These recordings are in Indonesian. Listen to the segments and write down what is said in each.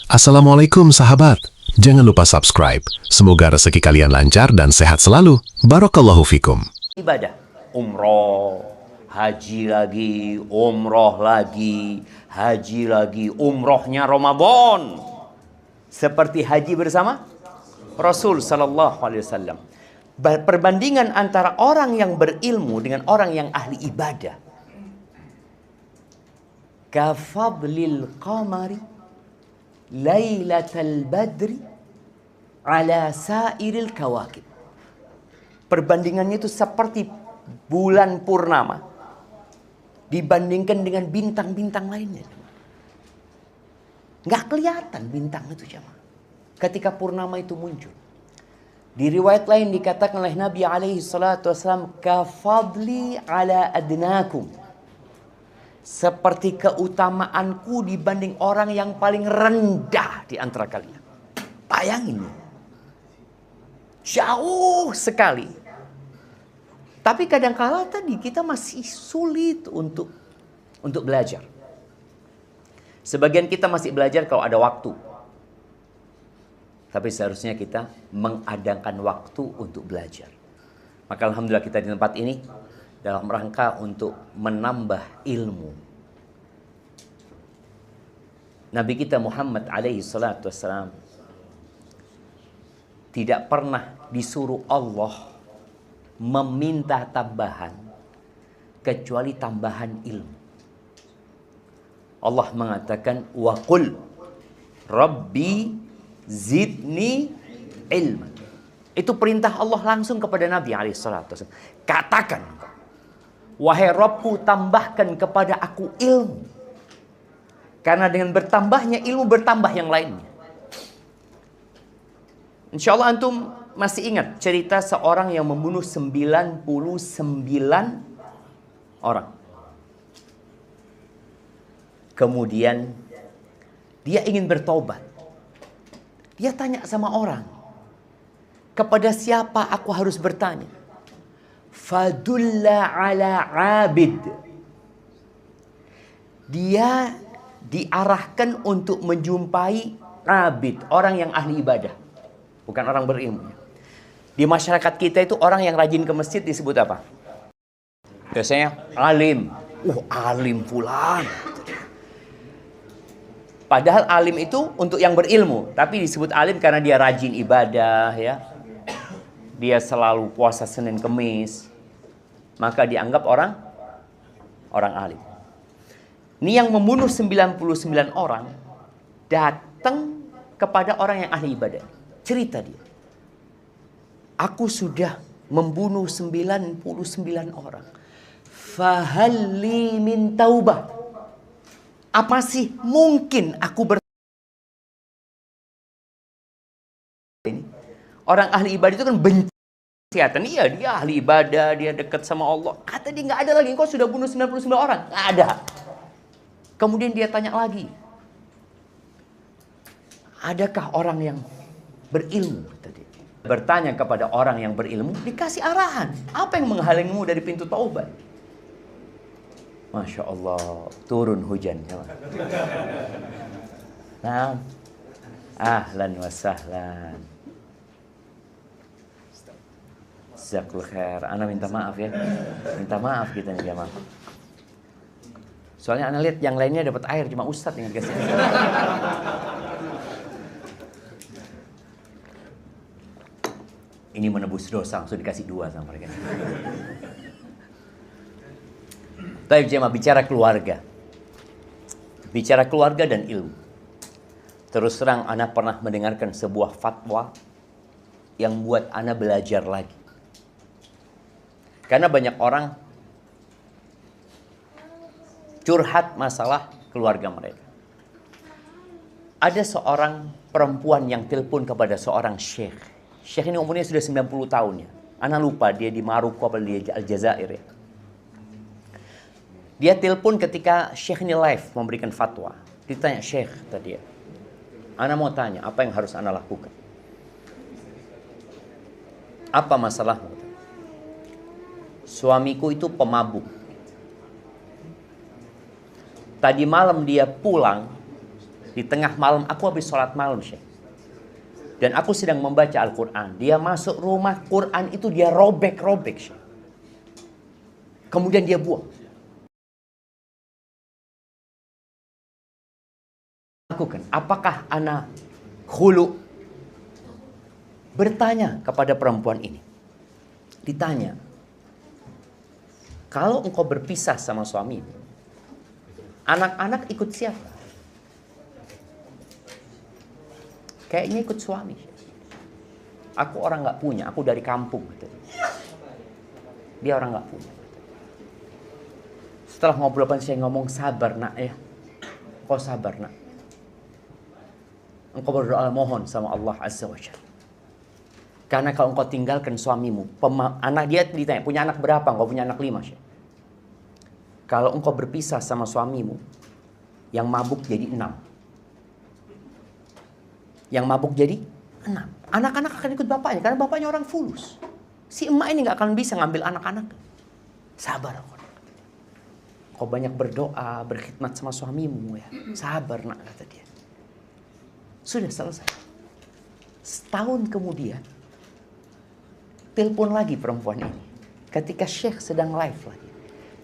Assalamualaikum sahabat. Jangan lupa subscribe. Semoga rezeki kalian lancar dan sehat selalu. Barakallahu fikum. Ibadah, umroh, haji lagi, umroh lagi, haji lagi, umrohnya Ramadan. Seperti haji bersama Rasul sallallahu alaihi wasallam. Perbandingan antara orang yang berilmu dengan orang yang ahli ibadah. Kafadlil qamari Lailatul Badri ala sairil kawakib. Perbandingannya itu seperti bulan purnama dibandingkan dengan bintang-bintang lainnya. Nggak kelihatan bintang itu jemaah ketika purnama itu muncul. Di riwayat lain dikatakan oleh Nabi alaihi salatu wasallam, kafadli ala adnakum, seperti keutamaanku dibanding orang yang paling rendah di antara kalian. Bayangin, jauh sekali. Tapi kadang-kala tadi kita masih sulit untuk belajar. Sebagian kita masih belajar kalau ada waktu. Tapi seharusnya kita mengadangkan waktu untuk belajar. Maka alhamdulillah kita di tempat ini dalam rangka untuk menambah ilmu. Nabi kita Muhammad alaihi salatu wassalam tidak pernah disuruh Allah meminta tambahan kecuali tambahan ilmu. Allah mengatakan wa qul rabbi zidni ilman. Itu perintah Allah langsung kepada Nabi alaihi salatu wassalam. Katakan, wahai Rabbku, tambahkan kepada aku ilmu. Karena dengan bertambahnya ilmu, bertambah yang lainnya. Insya Allah antum masih ingat cerita seorang yang membunuh 99 orang. Kemudian dia ingin bertobat. Dia tanya sama orang, kepada siapa aku harus bertanya? Fadulla ala abid. Dia diarahkan untuk menjumpai abid, orang yang ahli ibadah, bukan orang berilmu. Di masyarakat kita itu orang yang rajin ke masjid disebut apa? Biasanya alim. Alim fulan. Padahal alim itu untuk yang berilmu, tapi disebut alim karena dia rajin ibadah, ya. Dia selalu puasa Senin Kemis. Maka dianggap orang alim. Ini yang membunuh 99 orang datang kepada orang yang ahli ibadah. Cerita dia. Aku sudah membunuh 99 orang. Fahalli min taubah. Apa sih mungkin aku Orang ahli ibadah itu kan benci. Kelihatan, iya dia ahli ibadah, dia dekat sama Allah. Kata dia nggak ada lagi, engkau sudah bunuh 99 orang. Nggak ada. Kemudian dia tanya lagi, adakah orang yang berilmu? Tadi bertanya kepada orang yang berilmu, dikasih arahan. Apa yang menghalangmu dari pintu taubat? Masya Allah, turun hujan. Nah, ahlan wa sahlan. Jazakallahu khair. Ana minta maaf ya. Minta maaf kita nih jamaah. Soalnya ana lihat yang lainnya dapat air, cuma Ustadz yang dikasih. Ini menebus dosa, langsung dikasih 2 sama mereka. Baik jemaah, bicara keluarga. Bicara keluarga dan ilmu. Terus terang ana pernah mendengarkan sebuah fatwa yang buat ana belajar lagi. Karena banyak orang curhat masalah keluarga mereka. Ada seorang perempuan yang telepon kepada seorang syekh. Syekh ini umurnya sudah 90 tahun ya. Ana lupa dia di Maroko atau di Aljazair ya. Dia telepon ketika syekh ini live memberikan fatwa. Ditanya, syekh tadi ya, ana mau tanya, apa yang harus ana lakukan? Apa masalahmu? Suamiku itu pemabuk. Tadi malam dia pulang Di tengah malam, aku habis sholat malam, Syekh. Dan aku sedang membaca Al-Quran. Dia masuk rumah, Quran itu dia robek-robek, Syekh. Kemudian dia buang. Lakukan. Apakah ana khulu? Bertanya kepada perempuan ini. Ditanya, kalau engkau berpisah sama suami, anak-anak ikut siapa? Kayaknya ikut suami. Aku orang nggak punya, aku dari kampung. Dia orang nggak punya. Setelah ngobrol, saya ngomong, sabar nak ya. Kau sabar nak. Engkau berdoa mohon sama Allah Azza wa Jalla. Karena kalau engkau tinggalkan suamimu, anak dia ditanya, punya anak berapa? Engkau punya anak 5. Syekh. Kalau engkau berpisah sama suamimu, yang mabuk jadi 6. Yang mabuk jadi 6. Anak-anak akan ikut bapaknya, karena bapaknya orang fulus. Si emak ini gak akan bisa ngambil anak-anak. Sabar. Kau banyak berdoa, berkhidmat sama suamimu ya. Sabar nak, kata dia. Sudah selesai. Setahun kemudian, telepon lagi perempuan ini. Ketika Syekh sedang live lagi.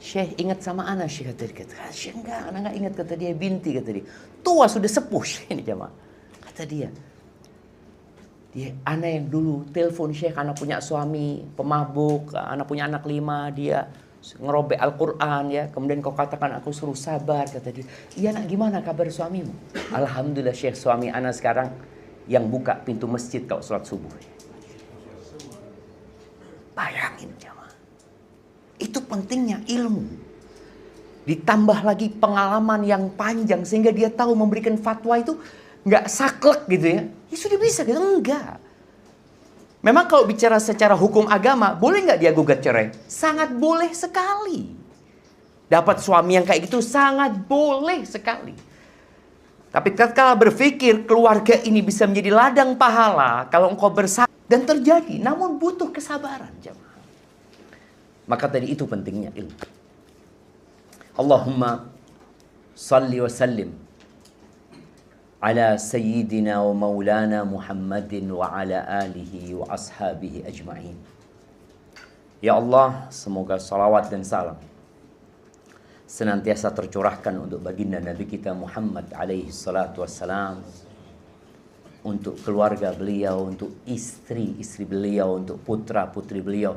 Syekh ingat sama ana, Syekh kata dia. Syekh enggak, ana enggak ingat, kata dia. Binti, kata dia. Tua sudah sepuh Syekh ini jamaah. Kata dia. Ana yang dulu telepon Syekh, ana punya suami pemabuk, ana punya anak 5, dia ngerobek Al-Quran ya. Kemudian kau katakan aku suruh sabar, kata dia. Iya nak, gimana kabar suamimu? Alhamdulillah Syekh, suami ana sekarang yang buka pintu masjid kalau sholat subuh. Bayangin jamaah. Itu pentingnya ilmu. Ditambah lagi pengalaman yang panjang sehingga dia tahu memberikan fatwa itu nggak saklek gitu ya. Ya sudah bisa gitu, enggak. Memang kalau bicara secara hukum agama, boleh nggak dia gugat cerai? Sangat boleh sekali. Dapat suami yang kayak gitu sangat boleh sekali. Tapi ketika berpikir keluarga ini bisa menjadi ladang pahala kalau engkau bersabar, dan terjadi, namun butuh kesabaran jemaah. Maka tadi itu pentingnya ilmu. Allahumma salli wa sallim ala sayyidina wa maulana Muhammadin wa ala alihi wa ashabihi ajma'in. Ya Allah, semoga salawat dan salam senantiasa tercurahkan untuk baginda Nabi kita Muhammad alaihi salatu wassalam, untuk keluarga beliau, untuk istri-istri beliau, untuk putra-putri beliau,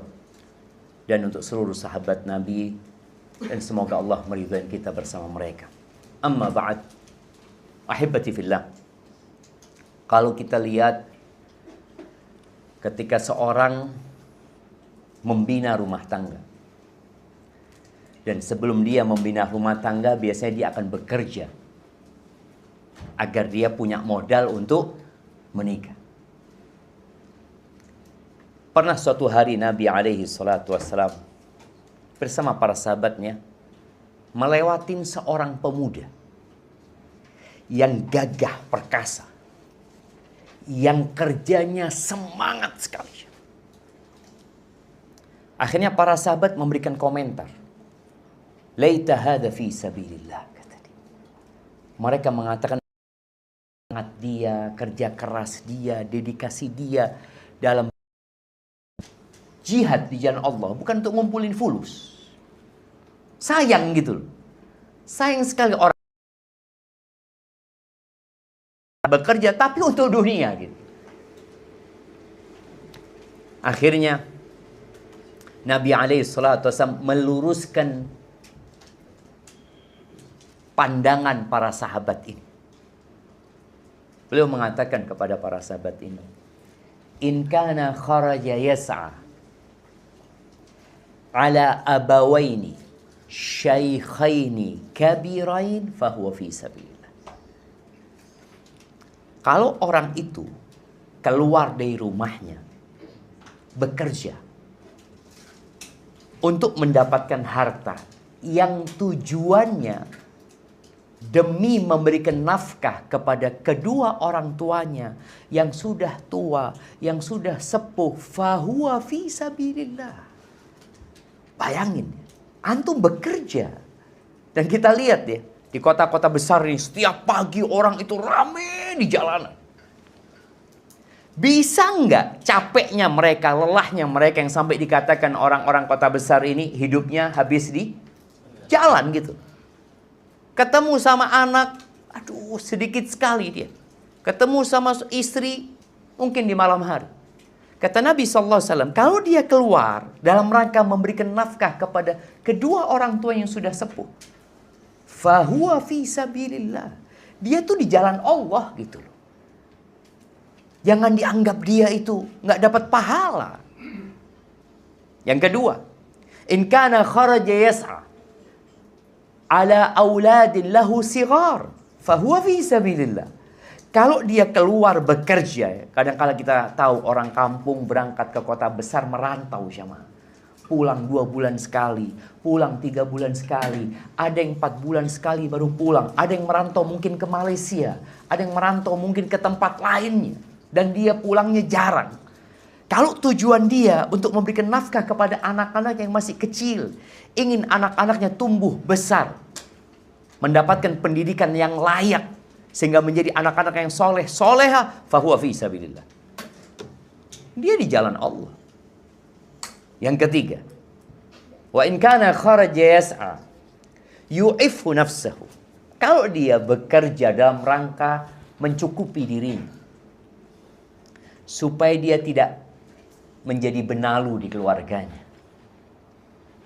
dan untuk seluruh sahabat Nabi, dan semoga Allah meridhai kita bersama mereka. Amma ba'd, ahibati fillah. Kalau kita lihat ketika seorang membina rumah tangga, dan sebelum dia membina rumah tangga, biasanya dia akan bekerja agar dia punya modal untuk menikah. Pernah suatu hari Nabi alaihi salatu wassalam bersama para sahabatnya melewatin seorang pemuda yang gagah perkasa, yang kerjanya semangat sekali. Akhirnya para sahabat memberikan komentar. Laita hadza fi sabilillah, kata dia. Mereka mengatakan semangat dia, kerja keras dia, dedikasi dia dalam jihad di jalan Allah, bukan untuk ngumpulin fulus. Sayang gitu loh. Sayang sekali orang bekerja tapi untuk dunia gitu. Akhirnya Nabi alaihi salatu wasallam meluruskan pandangan para sahabat ini. Beliau mengatakan kepada para sahabat ini, in kana kharaja yas'a ala abawaini syaikhaini kabirain fahuwa fi sabilillah. Kalau orang itu keluar dari rumahnya bekerja untuk mendapatkan harta yang tujuannya demi memberikan nafkah kepada kedua orang tuanya yang sudah tua, yang sudah sepuh, fahuwa fi sabilillah. Bayangin, antum bekerja. Dan kita lihat ya, Di kota-kota besar ini, setiap pagi orang itu rame di jalanan. Bisa nggak capeknya mereka, lelahnya mereka yang sampai dikatakan orang-orang kota besar ini hidupnya habis di jalan gitu. Ketemu sama anak, aduh sedikit sekali dia. Ketemu sama istri, mungkin di malam hari. Kata Nabi SAW, kalau dia keluar dalam rangka memberikan nafkah kepada kedua orang tua yang sudah sepuh, fahuwa fi sabilillah. Dia tuh di jalan Allah gitu loh. Jangan dianggap dia itu nggak dapat pahala. Yang kedua, in kana kharaja yas'a ala auladin lahu sighar fahuwa fi sabilillah. Kalau dia keluar bekerja, kadang-kala kita tahu orang kampung berangkat ke kota besar merantau sama. Pulang 2 bulan sekali, pulang 3 bulan sekali, ada yang 4 bulan sekali baru pulang, ada yang merantau mungkin ke Malaysia, ada yang merantau mungkin ke tempat lainnya, dan dia pulangnya jarang. Kalau tujuan dia untuk memberikan nafkah kepada anak-anak yang masih kecil, ingin anak-anaknya tumbuh besar, mendapatkan pendidikan yang layak, sehingga menjadi anak-anak yang soleh, soleha, fahuwa fi sabilillah. Dia di jalan Allah. Yang ketiga, wa in kana kharaja yas'a yu'ifhu nafsahu. Kalau dia bekerja dalam rangka mencukupi dirinya, supaya dia tidak menjadi benalu di keluarganya.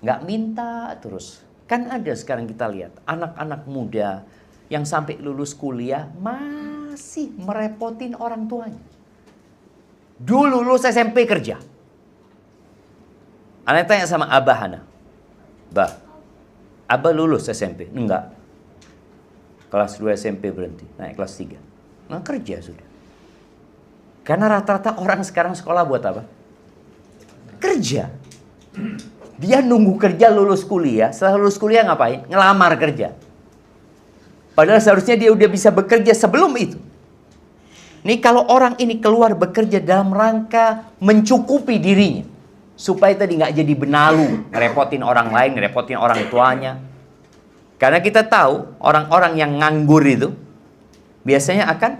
Nggak minta terus. Kan ada sekarang kita lihat, anak-anak muda yang sampai lulus kuliah masih merepotin orang tuanya. Dulu lulus SMP kerja. Anak tanya sama Abah Hana, Bah, Abah lulus SMP? Enggak. Kelas 2 SMP berhenti, naik kelas 3. Nah kerja sudah. Karena rata-rata orang sekarang sekolah buat apa? Kerja. Dia nunggu kerja lulus kuliah, setelah lulus kuliah ngapain? Ngelamar kerja. Padahal seharusnya dia udah bisa bekerja sebelum itu. Nih kalau orang ini keluar bekerja dalam rangka mencukupi dirinya, supaya tadi nggak jadi benalu, ngerepotin orang lain, ngerepotin orang tuanya. Karena kita tahu orang-orang yang nganggur itu biasanya akan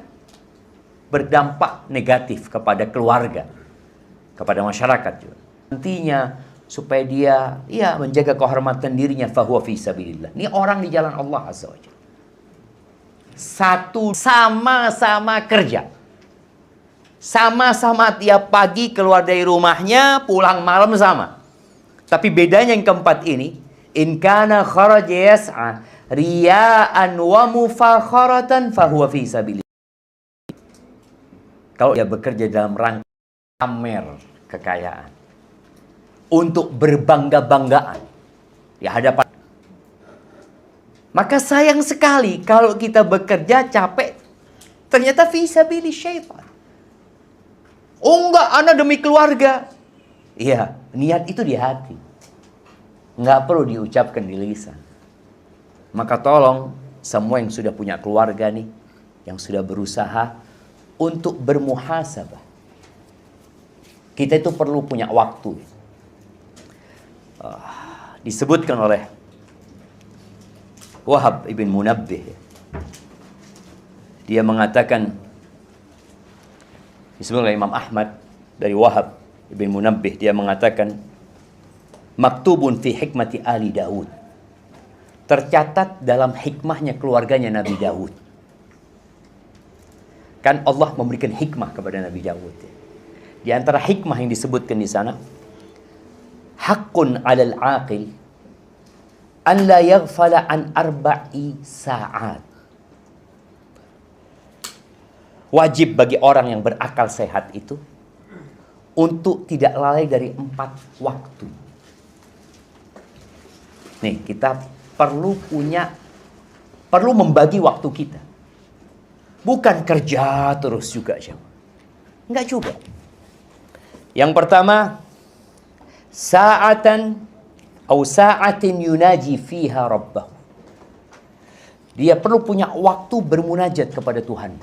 berdampak negatif kepada keluarga, kepada masyarakat juga. Nantinya supaya dia menjaga kehormatan dirinya, fahuwa fi sabilillah. Ini orang di jalan Allah Azza wa Jalla. Satu, sama-sama kerja. Sama-sama tiap pagi keluar dari rumahnya, pulang malam sama. Tapi bedanya yang keempat ini, in kana kharaja yas'a riya'an wa mufakharatan fahuwa fi sabilillah. Kalau dia bekerja dalam rangka pamer kekayaan, untuk berbangga-banggaan di hadapan, maka sayang sekali kalau kita bekerja capek, ternyata fi sabilillah syaitan. Oh enggak, ana demi keluarga. Iya, niat itu di hati. Enggak perlu diucapkan di lisan. Maka tolong semua yang sudah punya keluarga nih, yang sudah berusaha untuk bermuhasabah. Kita itu perlu punya waktu. Disebutkan oleh Wahab ibn Munabbih, dia mengatakan, disebut oleh Imam Ahmad dari Wahab ibn Munabbih, dia mengatakan, maktubun fi hikmati ali Daud, tercatat dalam hikmahnya keluarganya Nabi Daud. Kan Allah memberikan hikmah kepada Nabi Daud. Di antara hikmah yang disebutkan di sana, haqqun 'alal 'aqil an la yaghfala an arba'i sa'at. Wajib bagi orang yang berakal sehat itu untuk tidak lalai dari 4 waktu. Nih, kita perlu membagi waktu kita. Bukan kerja terus juga, enggak juga. Yang pertama, sa'atin yunaji fiha rabbahu. Dia perlu punya waktu bermunajat kepada Tuhan.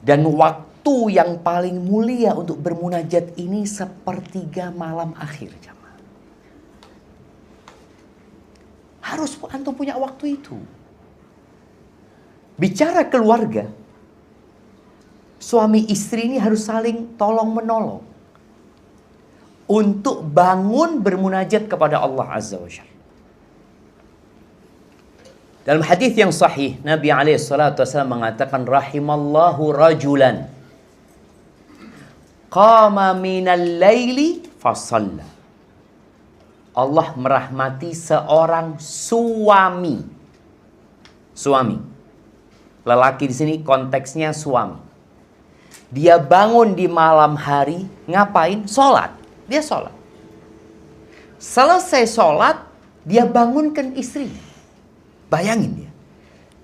Dan waktu yang paling mulia untuk bermunajat ini sepertiga malam akhir, jamaah. Harus antum punya waktu itu? Bicara keluarga, suami istri ini harus saling tolong-menolong untuk bangun bermunajat kepada Allah Azza wa Jalla. Dalam hadis yang sahih, Nabi SAW mengatakan, rahimallahu rajulan qama minal laili fasalla. Allah merahmati seorang suami. Suami. Lelaki di sini konteksnya suami. Dia bangun di malam hari, ngapain? Sholat. Dia sholat. Selesai sholat, dia bangunkan istrinya. Bayangin dia.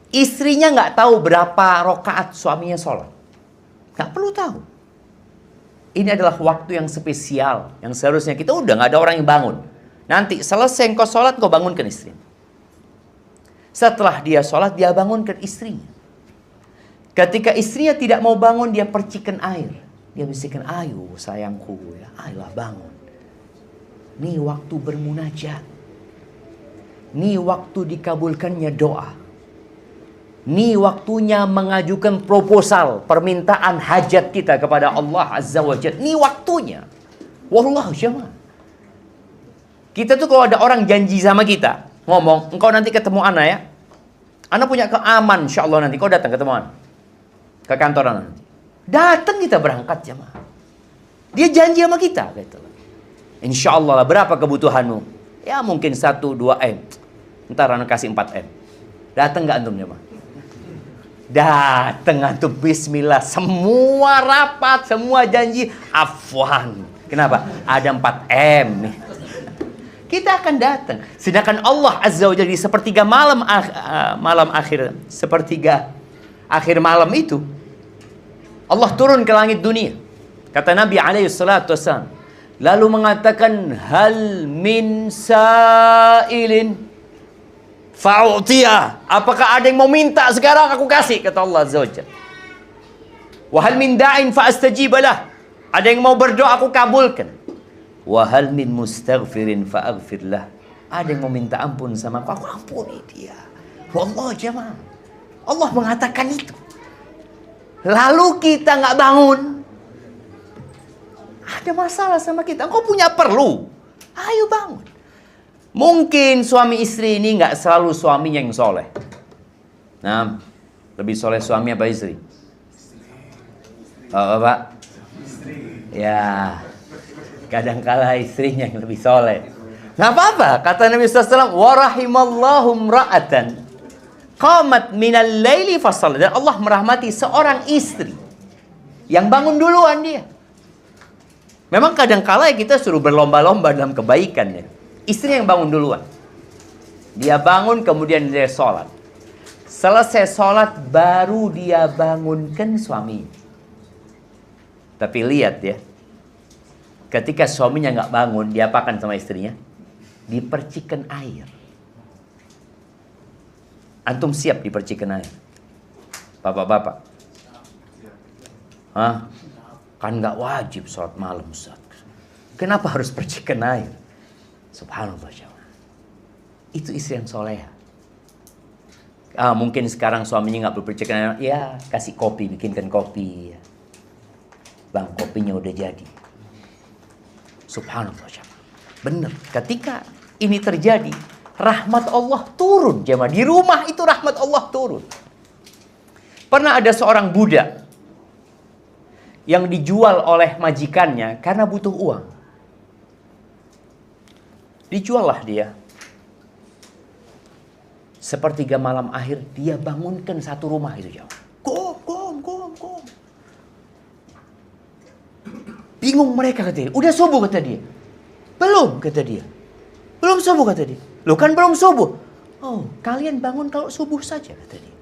Istrinya nggak tahu berapa rakaat suaminya sholat. Nggak perlu tahu. Ini adalah waktu yang spesial. Yang seharusnya kita udah nggak ada orang yang bangun. Nanti selesai engkau sholat, engkau bangunkan istrinya. Setelah dia sholat, dia bangunkan istrinya. Ketika istrinya tidak mau bangun, dia percikan air. Dia bisikan, ayo sayangku, ya, ayolah bangun. Ini waktu bermunajat. Ini waktu dikabulkannya doa. Ini waktunya mengajukan proposal, permintaan hajat kita kepada Allah Azza wa Jalla. Ini waktunya. Wallahu jamaah. Kita tuh kalau ada orang janji sama kita, ngomong, engkau nanti ketemu Ana ya. Ana punya keaman, insya Allah nanti kau datang ketemu Ana. Ke kantor Ana nanti. Datang kita berangkat jamaah. Dia janji sama kita. Gitu. Insya Allah lah, berapa kebutuhanmu? Ya mungkin 1-2 M. Ntar Ana kasih 4 M. Datang gak antum jemaah? Datang antum, bismillah. Semua rapat, semua janji. Afwan. Kenapa? Ada 4 M nih. Kita akan datang. Sedangkan Allah Azza wa Jalla di sepertiga malam akhir. Sepertiga akhir malam itu. Allah turun ke langit dunia. Kata Nabi SAW. Lalu mengatakan, hal min sa'ilin fa'utiyah. Apakah ada yang mau minta sekarang aku kasih, kata Allah Azza wa Jalla. Wa hal min da'in fa'astajibalah. Ada yang mau berdoa aku kabulkan. Wa hal min mustaghfirin fa'aghfirlah. Ada yang mau minta ampun sama aku ampuni dia. Wallah jemaah. Allah mengatakan itu. Lalu kita nggak bangun. Ada masalah sama kita. Engkau punya perlu. Ayo bangun. Mungkin suami istri ini nggak selalu suaminya yang soleh. Nah, lebih soleh suami apa istri? Oh, Pak? Ya, kadangkala istrinya yang lebih soleh. Nggak apa-apa. Kata Nabi SAW, warahimallahu mra'atan qamat minal laili fasalla. Dan Allah merahmati seorang istri yang bangun duluan dia. Memang kadangkala kita suruh berlomba-lomba dalam kebaikan ya. Istri yang bangun duluan. Dia bangun kemudian dia sholat. Selesai sholat baru dia bangunkan suami. Tapi lihat ya. Ketika suaminya nggak bangun, dia apakan sama istrinya? Dipercikan air. Antum siap dipercikan air? Bapak-bapak. Hah? Kan nggak wajib sholat malam, Ustaz. Kenapa harus percikan air? Subhanallah. Itu istri yang soleha. Mungkin sekarang suaminya nggak berpercikan air. Ya, kasih kopi, bikinkan kopi. Bang, kopinya udah jadi. Subhanallah. Benar. Ketika ini terjadi, rahmat Allah turun. Jemaah. Di rumah itu rahmat Allah turun. Pernah ada seorang budak yang dijual oleh majikannya karena butuh uang. Dijuallah dia. Sepertiga malam akhir dia bangunkan satu rumah itu jauh. Kom. Bingung mereka kata dia. Udah subuh kata dia. Belum kata dia. Belum subuh kata dia. Loh kan belum subuh. Oh, kalian bangun kalau subuh saja kata dia.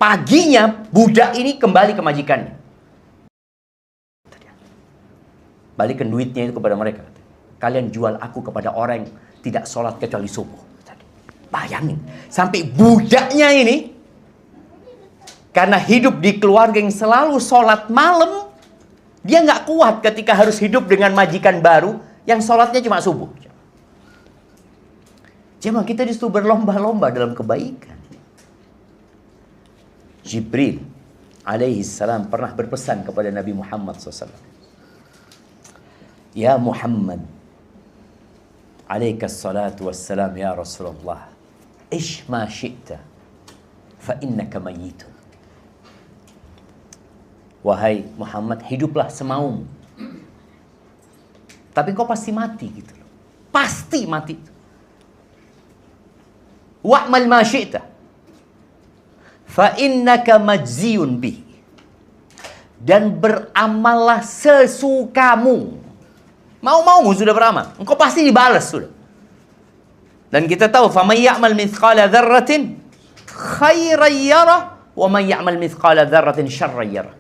Paginya budak ini kembali ke majikannya. Balikan duitnya itu kepada mereka. Kalian jual aku kepada orang yang tidak sholat kecuali subuh. Bayangin. Sampai budaknya ini. Karena hidup di keluarga yang selalu sholat malam. Dia nggak kuat ketika harus hidup dengan majikan baru. Yang sholatnya cuma subuh. Jemaah, kita disuruh berlomba-lomba dalam kebaikan. Jibril alaihi salam pernah berpesan kepada Nabi Muhammad SAW. Ya Muhammad, alaikas salatu wassalam ya Rasulullah, ish ma syi'ta, fa innaka mayyitun. Wahai Muhammad, hiduplah semaumu. Tapi kau pasti mati gitu loh. Pasti mati. Wa'mal ma syi'ta, fa innaka majziyun bih. Dan beramallah sesukamu. Mau-mau sudah beramal. Engkau pasti dibalas sudah. Dan kita tahu, faman ya'mal mithqala dzarratin khairan yarah wa man ya'mal mithqala dzarratin syarran yarah.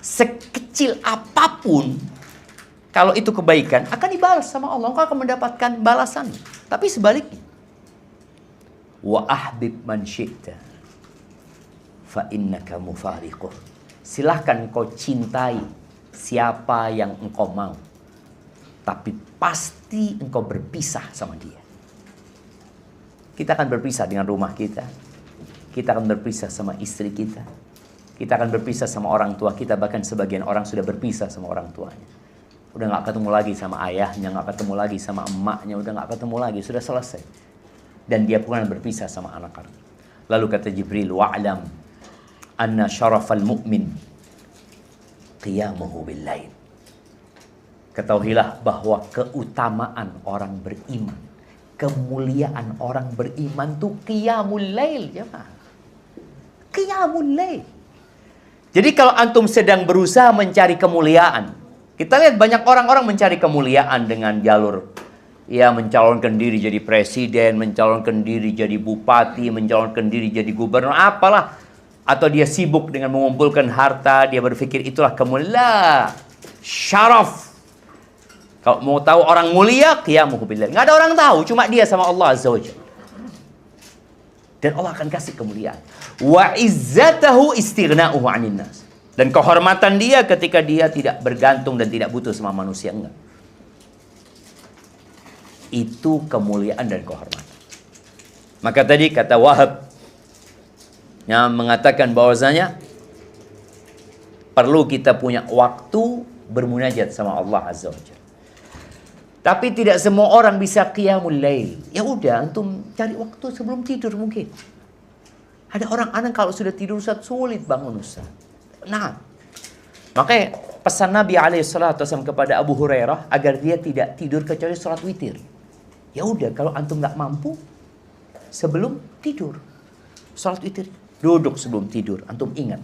Sekecil apapun, kalau itu kebaikan, akan dibalas sama Allah. Engkau akan mendapatkan balasan. Tapi sebaliknya, wa ahbib man syi'ta fa innaka mufariquh. Silahkan kau cintai siapa yang engkau mau, tapi pasti engkau berpisah sama dia. Kita akan berpisah dengan rumah kita. Kita akan berpisah sama istri kita. Kita akan berpisah sama orang tua kita. Bahkan sebagian orang sudah berpisah sama orang tuanya. Udah gak ketemu lagi sama ayahnya, gak ketemu lagi sama emaknya, udah gak ketemu lagi, sudah selesai. Dan dia pun berpisah sama anak-anak. Lalu kata Jibril, wa'lam anna syarafal mu'min qiyamuhu bil-lail. Ketahuilah bahwa keutamaan orang beriman, kemuliaan orang beriman itu qiyamul lail, jemaah. Qiyamul lail. Jadi kalau antum sedang berusaha mencari kemuliaan, kita lihat banyak orang-orang mencari kemuliaan dengan jalur mencalonkan diri jadi presiden, mencalonkan diri jadi bupati, mencalonkan diri jadi gubernur, apalah. Atau dia sibuk dengan mengumpulkan harta, dia berpikir itulah kemuliaan. Syaraf. Kalau mau tahu orang mulia, qiyamuhu billah. Nggak ada orang tahu, cuma dia sama Allah Azza wa Jalla. Dan Allah akan kasih kemuliaan. Wa izzatahu istighna'uhu 'anil nas. Dan kehormatan dia ketika dia tidak bergantung dan tidak butuh sama manusia, enggak. Itu kemuliaan dan kehormatan. Maka tadi kata Wahab yang mengatakan bahwasanya perlu kita punya waktu bermunajat sama Allah Azza wa Jalla. Tapi tidak semua orang bisa qiyamul lail. Ya udah, antum cari waktu sebelum tidur mungkin. Ada orang-orang kalau sudah tidur Ustaz sulit bangun Ustaz. Nah, makanya pesan Nabi SAW kepada Abu Hurairah agar dia tidak tidur kecuali sholat witir. Ya udah, kalau antum nggak mampu sebelum tidur sholat witir, duduk sebelum tidur, antum ingat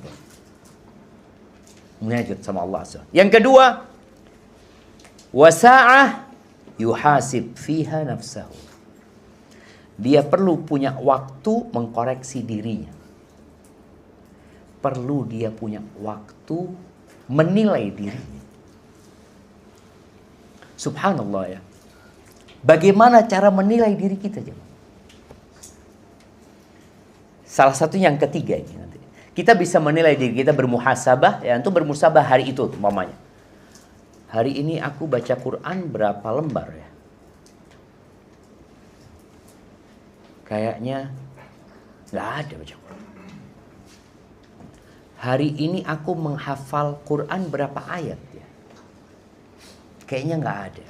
munajat sama Allah. Yang kedua, wasa'ah yuhasib fiha nafsahu. Dia perlu punya waktu mengkoreksi dirinya. Perlu dia punya waktu menilai dirinya. Subhanallah ya. Bagaimana cara menilai diri kita? Salah satu yang ketiga ini nanti. Kita bisa menilai diri kita bermuhasabah, ya, untuk bermuhasabah hari itu umpamanya. Hari ini aku baca Quran berapa lembar ya? Kayaknya nggak ada baca Quran. Hari ini aku menghafal Quran berapa ayat ya? Kayaknya nggak ada.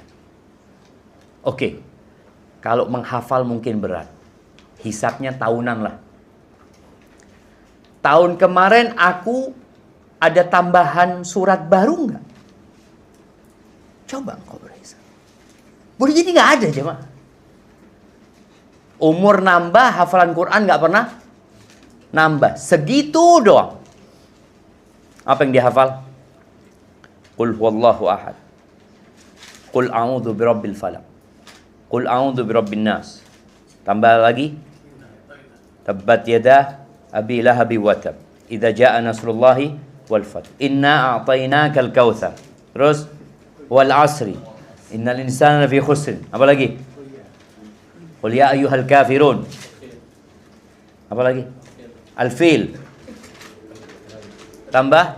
Oke, kalau menghafal mungkin berat. Hisabnya tahunan lah. Tahun kemarin aku ada tambahan surat baru nggak? Coba engkau berhisab. Boleh jadi nggak ada jemaah. Umur nambah, hafalan Quran nggak pernah nambah. Segitu doang. Apa yang dihafal? Qul huwallahu ahad. Qul a'udzu birabbil falaq. Qul a'udzu birabbin nas. Tambah lagi. Tabbat yada abi lahabi wa tab. Idza jaa nasrullahi wal fath. Inna a'tainakal kautsar. Terus wal asri innal insana lafi khusr. Apa lagi? Qul ya ayyuhal kafirun. Apa lagi? Al-fil. Tambah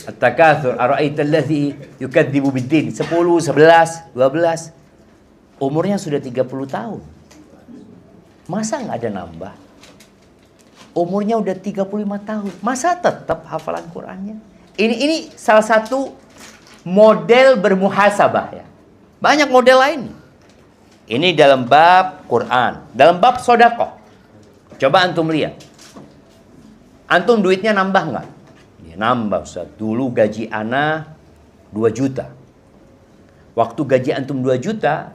at-takatsur ara'aita allazi yukadzibu bid-din. 10, 11, 12. Umurnya sudah 30 tahun. Masa nggak ada nambah? Umurnya udah 35 tahun. Masa tetap hafalan Qur'annya? Ini salah satu model bermuhasabah ya. Banyak model lain. Ini dalam bab Quran. Dalam bab sodakoh. Coba antum lihat. Antum duitnya nambah nggak? Ya, nambah Ustaz. Dulu gaji ana 2 juta. Waktu gaji antum 2 juta,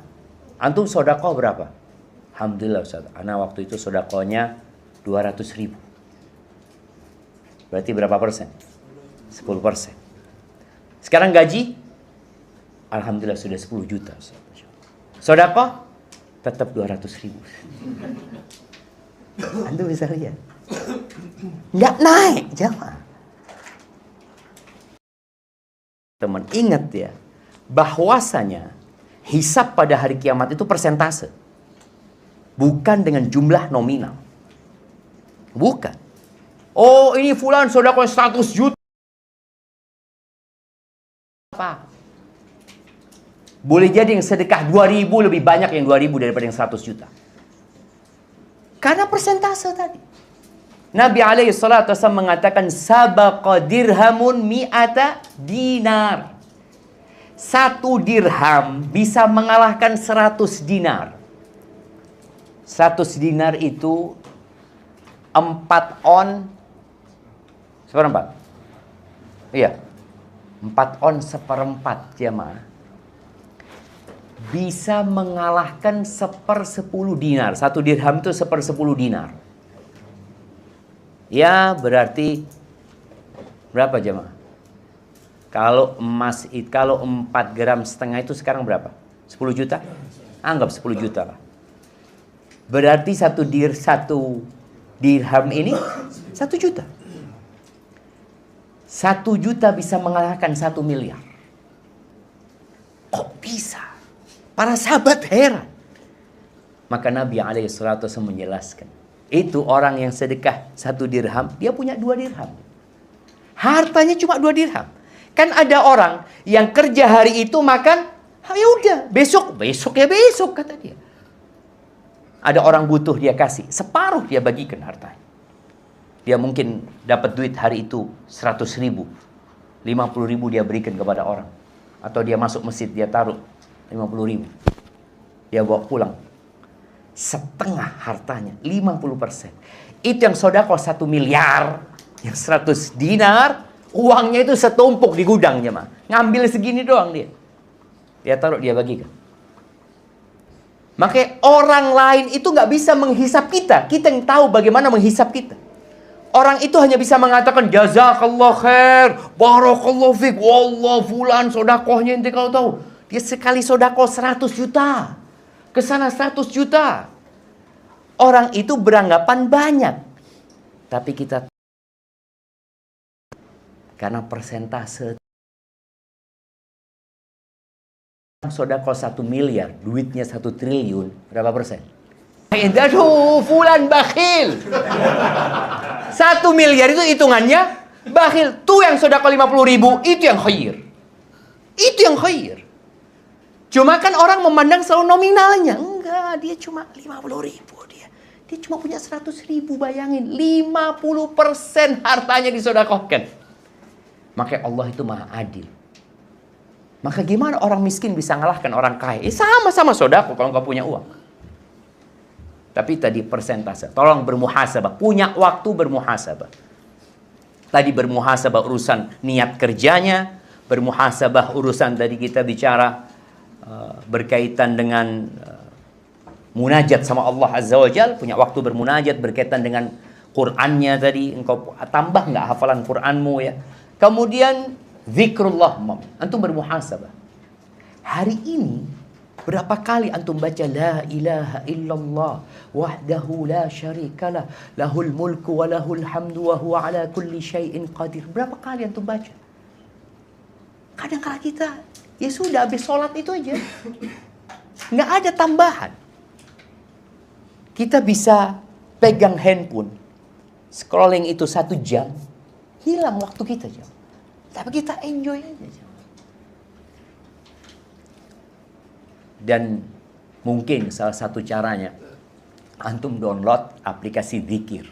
antum sodakoh berapa? Alhamdulillah Ustaz. Ana waktu itu sodakohnya 200.000. Berarti berapa persen? 10%. Sekarang gaji, alhamdulillah sudah 10 juta. Sedekah tetap 200.000. Anda bisa lihat. Nggak naik, jamaah. Teman, ingat ya, bahwasanya hisab pada hari kiamat itu persentase. Bukan dengan jumlah nominal. Bukan. Oh, ini fulan sedekah 100 juta. Apa? Boleh jadi yang sedekah 2.000 lebih banyak yang 2.000 daripada yang 100 juta. Karena persentase tadi. Nabi alaihi salatu wasallam mengatakan sabaqa dirhamun mi'ata dinar. 1 dirham bisa mengalahkan 100 dinar. 100 dinar itu 4 on seperempat. Iya. 4 on seperempat jamaah. Bisa mengalahkan 1/10 dinar. 1 dirham itu 1/10 dinar. Ya berarti berapa jamaah? Kalau emas, kalau 4 gram setengah itu sekarang berapa? 10 juta? Anggap 10 juta lah. Berarti 1 dirham ini 1 juta. 1 juta bisa mengalahkan 1 miliar. Kok bisa? Para sahabat heran. Maka Nabi alaihissalatu wasallam menjelaskan. Itu orang yang sedekah 1 dirham, dia punya 2 dirham. Hartanya cuma 2 dirham. Kan ada orang yang kerja hari itu makan, ya udah, besok ya besok kata dia. Ada orang butuh dia kasih, separuh dia bagikan hartanya. Dia mungkin dapat duit hari itu 100.000. 50.000 dia berikan kepada orang. Atau dia masuk masjid, dia taruh 50.000. Dia bawa pulang. Setengah hartanya, 50%. Itu yang sedekah 1 miliar. Yang 100 dinar, uangnya itu setumpuk di gudangnya mah. Ngambil segini doang dia. Dia taruh, dia bagikan. Makanya orang lain itu nggak bisa menghisap kita. Kita yang tahu bagaimana menghisap kita. Orang itu hanya bisa mengatakan jazakallah khair, barakallahu fik, wallah fulan sodakohnya ente kalau tahu. Dia sekali sodakoh 100 juta. Kesana 100 juta. Orang itu beranggapan banyak. Tapi kita karena persentase sodakoh 1 miliar, duitnya 1 triliun, berapa persen? Aduh, fulan bakhil. 1 miliar itu hitungannya bakhil. Tuh yang sedekah 50.000, itu yang khair. Itu yang khair. Cuma kan orang memandang selalu nominalnya. Enggak, dia cuma 50.000 dia. Dia cuma punya 100.000, bayangin. 50% hartanya disedekahkan. Makanya Allah itu maha adil. Maka gimana orang miskin bisa ngalahkan orang kaya? Sama-sama sedekah kalau nggak punya uang. Tapi tadi persentase. Tolong bermuhasabah. Punya waktu bermuhasabah. Tadi bermuhasabah urusan niat kerjanya. Bermuhasabah urusan tadi kita bicara berkaitan dengan munajat sama Allah Azza wa Jal. Punya waktu bermunajat berkaitan dengan Qur'annya tadi. Engkau tambah nggak hafalan Qur'anmu ya. Kemudian zikrullah. Antum bermuhasabah. Hari ini berapa kali antum baca la ilaha illallah wahdahu la syarikalah lahul mulku wa lahul hamdu wa huwa ala kulli syai'in qadir. Berapa kali antum baca? Kadang-kadang kita ya sudah habis sholat itu aja. Nggak ada tambahan. Kita bisa pegang handphone, scrolling itu 1 jam, hilang waktu kita jam. Tapi kita enjoy aja. Dan mungkin salah satu caranya antum download aplikasi zikir.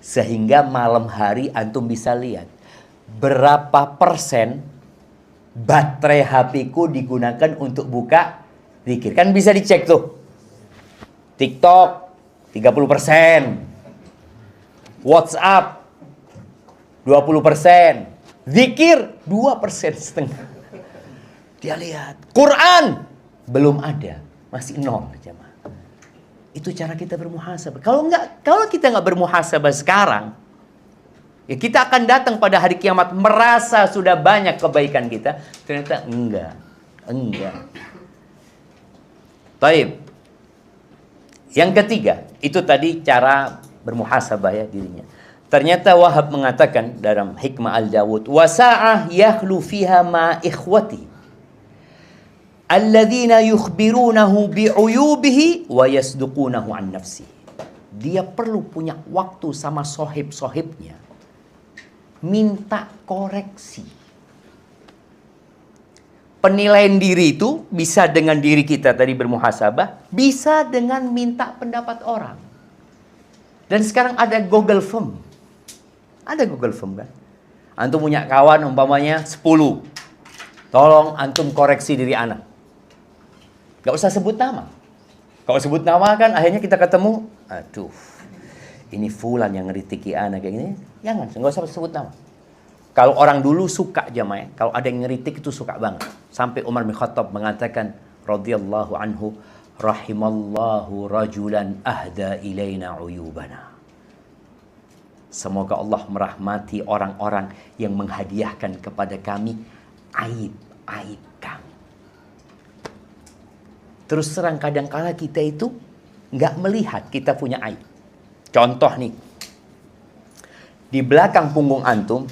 Sehingga malam hari antum bisa lihat berapa persen baterai HP-ku digunakan untuk buka zikir. Kan bisa dicek tuh. TikTok 30%. WhatsApp 20%. Zikir 2,5%. Dia lihat. Quran belum ada. Masih 0 jemaah. Itu cara kita bermuhasabah. Kalau kita nggak bermuhasabah sekarang, ya kita akan datang pada hari kiamat merasa sudah banyak kebaikan kita, ternyata enggak. Taib. Yang ketiga, itu tadi cara bermuhasabah ya dirinya. Ternyata Wahab mengatakan dalam Hikmah Al-Dawud, wasa'ah yakhlu fiha ma ikhwati alladzina yukhbirunahu bi'uyubihi wa yasduqunahu an nafsi. Dia perlu punya waktu sama sohib-sohibnya minta koreksi. Penilaian diri itu bisa dengan diri kita tadi bermuhasabah, bisa dengan minta pendapat orang. Dan sekarang ada Google Form. Ada Google Form kan? Antum punya kawan umpamanya 10. Tolong antum koreksi diri anak. Gak usah sebut nama. Kalau sebut nama kan akhirnya kita ketemu, aduh, ini fulan yang ngeritiki anak kayak gini. Jangan, gak usah sebut nama. Kalau orang dulu suka jamaah, kalau ada yang ngeritik itu suka banget. Sampai Umar bin Khattab mengatakan, radhiyallahu anhu, rahimallahu rajulan ahda ilaina uyubana. Semoga Allah merahmati orang-orang yang menghadiahkan kepada kami aib-aib kami. Terus terang kadang-kala kita itu nggak melihat kita punya aib. Contoh nih, di belakang punggung antum,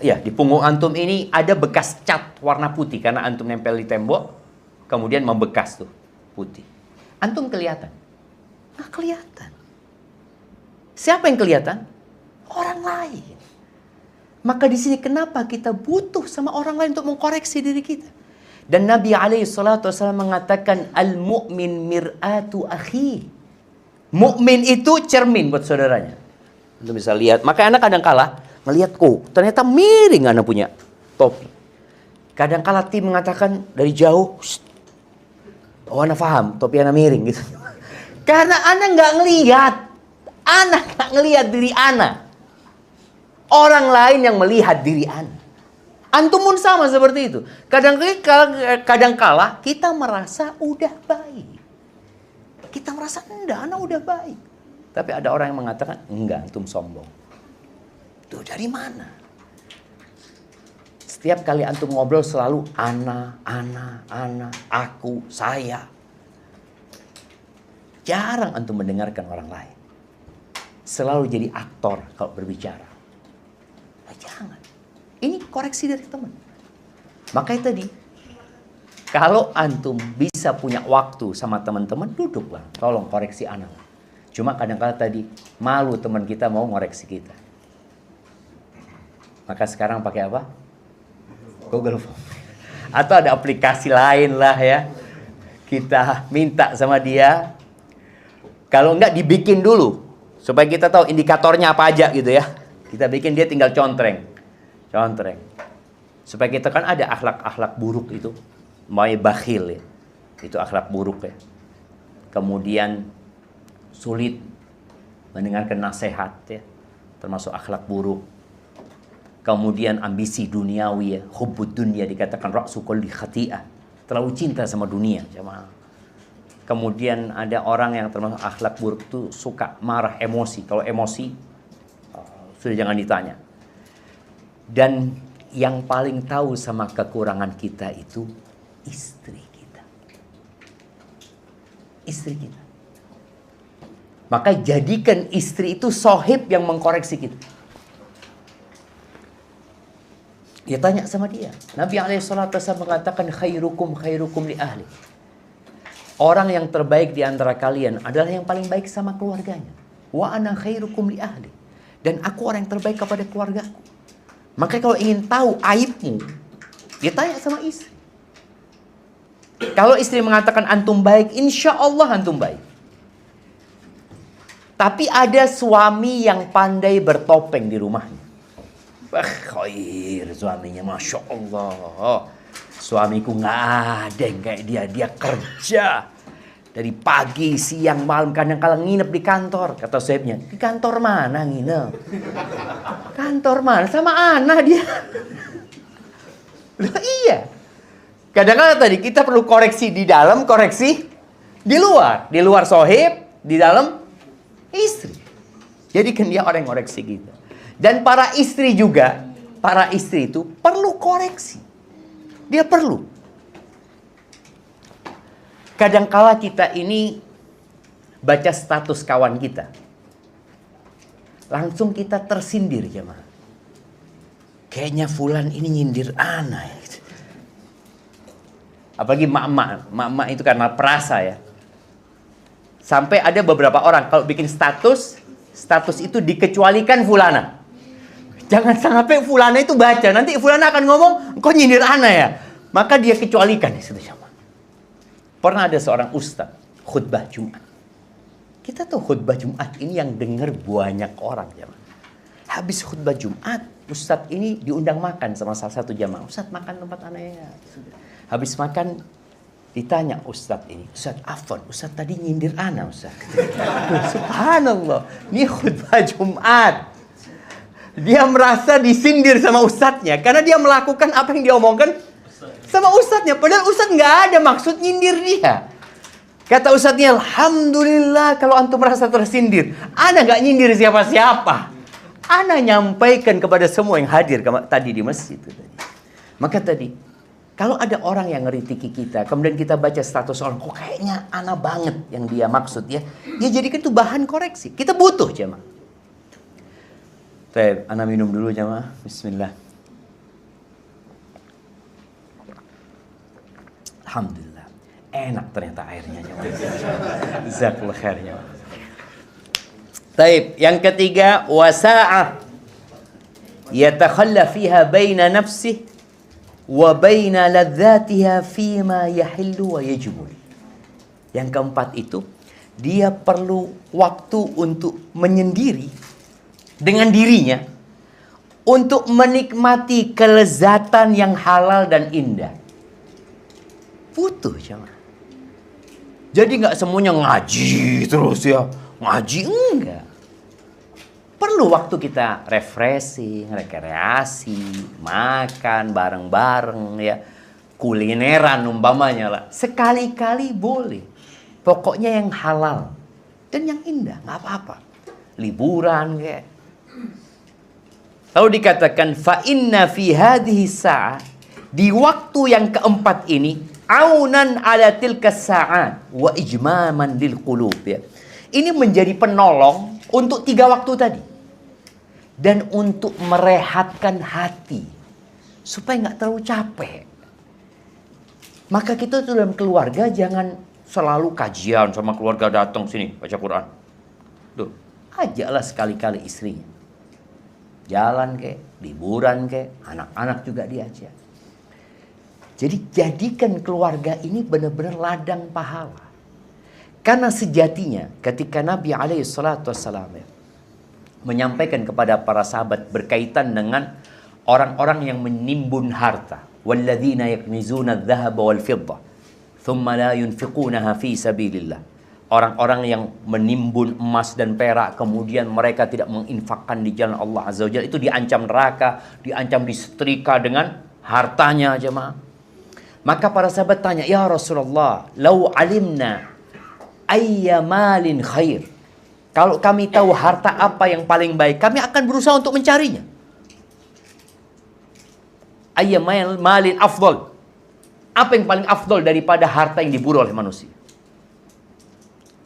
di punggung antum ini ada bekas cat warna putih karena antum nempel di tembok, kemudian membekas tuh putih. Antum kelihatan? Nggak kelihatan. Siapa yang kelihatan? Orang lain. Maka di sini kenapa kita butuh sama orang lain untuk mengkoreksi diri kita? Dan Nabi SAW mengatakan al-mu'min mir'atu akhi. Mukmin itu cermin buat saudaranya. Anda bisa lihat. Maka anak kadang-kala melihat, ternyata miring anak punya topi. Kadang-kala tim mengatakan dari jauh, anak paham topi anak miring gitu. Karena anak nggak ngelihat. Anak nggak ngelihat diri anak. Orang lain yang melihat diri anak. Antum pun sama seperti itu. Kadang-kala kita merasa udah baik. Kita merasa enggak, anak udah baik. Tapi ada orang yang mengatakan, enggak, antum sombong. Itu dari mana? Setiap kali antum ngobrol selalu ana, aku, saya. Jarang antum mendengarkan orang lain. Selalu jadi aktor kalau berbicara. Nah, jangan. Ini koreksi dari teman. Makanya tadi, kalau antum bisa punya waktu sama teman-teman, duduklah. Tolong koreksi anak. Cuma kadang-kadang tadi, malu teman kita mau ngoreksi kita. Maka sekarang pakai apa? Google Form. Atau ada aplikasi lain lah ya. Kita minta sama dia. Kalau enggak dibikin dulu. Supaya kita tahu indikatornya apa aja gitu ya. Kita bikin, dia tinggal contreng. Supaya kita kan ada akhlak-akhlak buruk itu. Mau bakhil ya. Itu akhlak buruk ya. Kemudian sulit mendengarkan nasihat ya. Termasuk akhlak buruk. Kemudian ambisi duniawi ya. Hubbud dunya dikatakan ra'su kulli khati'ah. Terlalu cinta sama dunia. Kemudian ada orang yang termasuk akhlak buruk itu suka marah, emosi. Kalau emosi sudah jangan ditanya. Dan yang paling tahu sama kekurangan kita itu istri kita. Istri kita. Maka jadikan istri itu sohib yang mengkoreksi kita. Dia tanya sama dia. Nabi SAW mengatakan khairukum li ahli. Orang yang terbaik di antara kalian adalah yang paling baik sama keluarganya. Wa ana khairukum li ahli. Dan aku orang yang terbaik kepada keluargaku. Maka kalau ingin tahu aibmu, dia tanya sama istri. Kalau istri mengatakan antum baik, insya Allah antum baik. Tapi ada suami yang pandai bertopeng di rumahnya. Khair suaminya, Masya Allah. Suamiku nggak ada yang kayak dia. Dia kerja dari pagi, siang, malam. Kadang-kadang nginep di kantor. Kata Soebnya, di kantor mana nginep? Kantor mana? Sama anak dia. Loh, iya. Kadang-kadang tadi kita perlu koreksi di dalam, koreksi di luar. Di luar Sohib, di dalam istri. Jadi kan dia orang yang koreksi kita. Dan para istri juga, para istri itu perlu koreksi. Dia perlu. Kadangkala kita ini baca status kawan kita. Langsung kita tersindir jemaah. Kayaknya fulan ini nyindir ana ya. Apalagi mak-mak itu karena perasa ya. Sampai ada beberapa orang kalau bikin status itu dikecualikan fulana. Jangan sampai fulana itu baca, nanti fulana akan ngomong, "Kok nyindir ana ya?" Maka dia kecualikan. Pernah ada seorang ustaz khutbah Jumat. Kita tahu khutbah Jumat ini yang dengar banyak orang jemaah. Habis khutbah Jumat, ustaz ini diundang makan sama salah satu jamaah. "Ustaz, makan tempat ana ya." Habis makan ditanya Ustadz ini, "Ustadz Afwan, Ustadz tadi nyindir ana Ustadz." Subhanallah, ini khutbah Jumat. Dia merasa disindir sama Ustadznya karena dia melakukan apa yang dia omongkan sama Ustadznya. Padahal Ustadz nggak ada maksud nyindir dia. Kata Ustadznya, "Alhamdulillah kalau antum merasa tersindir. Ana nggak nyindir siapa-siapa. Ana nyampaikan kepada semua yang hadir tadi di masjid." Maka tadi kalau ada orang yang ngeritiki kita, kemudian kita baca status orang, kok kayaknya ana banget yang dia maksud ya. Ya jadikan itu bahan koreksi. Kita butuh jemaah. Baik, ana minum dulu jemaah. Bismillah. Alhamdulillah. Enak ternyata airnya jemaah. Jazakallahu khair jemaah. Baik, yang ketiga, wasa'ah yatakhalla fiha baina nafsihi wa baina ladzatiha fima yahillu wa yajmul. Yang keempat itu, dia perlu waktu untuk menyendiri dengan dirinya untuk menikmati kelezatan yang halal dan indah. Butuh jemaah. Jadi nggak semuanya ngaji terus ya. Ngaji enggak. Perlu waktu kita refreshing, rekreasi, makan bareng-bareng ya. Kulineran umpamanya lah. Sekali-kali boleh. Pokoknya yang halal dan yang indah, nggak apa-apa. Liburan kayak. Lalu dikatakan fa inna fi hadhihi sa'ah, di waktu yang keempat ini, aunan ala tilka sa'at wa ijmaman lil qulub ya. Ini menjadi penolong untuk 3 waktu tadi. Dan untuk merehatkan hati. Supaya nggak terlalu capek. Maka kita tuh dalam keluarga jangan selalu kajian sama keluarga datang sini baca Quran. Tuh, ajaklah sekali-kali istrinya. Jalan kek, liburan kek, anak-anak juga diajak. Jadi jadikan keluarga ini benar-benar ladang pahala. Karena sejatinya ketika Nabi SAW menyampaikan kepada para sahabat berkaitan dengan orang-orang yang menimbun harta, walladzina yaknizuna adh-dhahaba wal fiddah thumma la yunfiqunaha fi sabilillah. Orang-orang yang menimbun emas dan perak kemudian mereka tidak menginfakkan di jalan Allah Azza wa Jalla, itu diancam neraka, diancam disetrika dengan hartanya jemaah. Maka para sahabat tanya, "Ya Rasulullah, lau alimna ayya malin khair." Kalau kami tahu harta apa yang paling baik, kami akan berusaha untuk mencarinya. Ayya malin afdol. Apa yang paling afdol daripada harta yang diburu oleh manusia?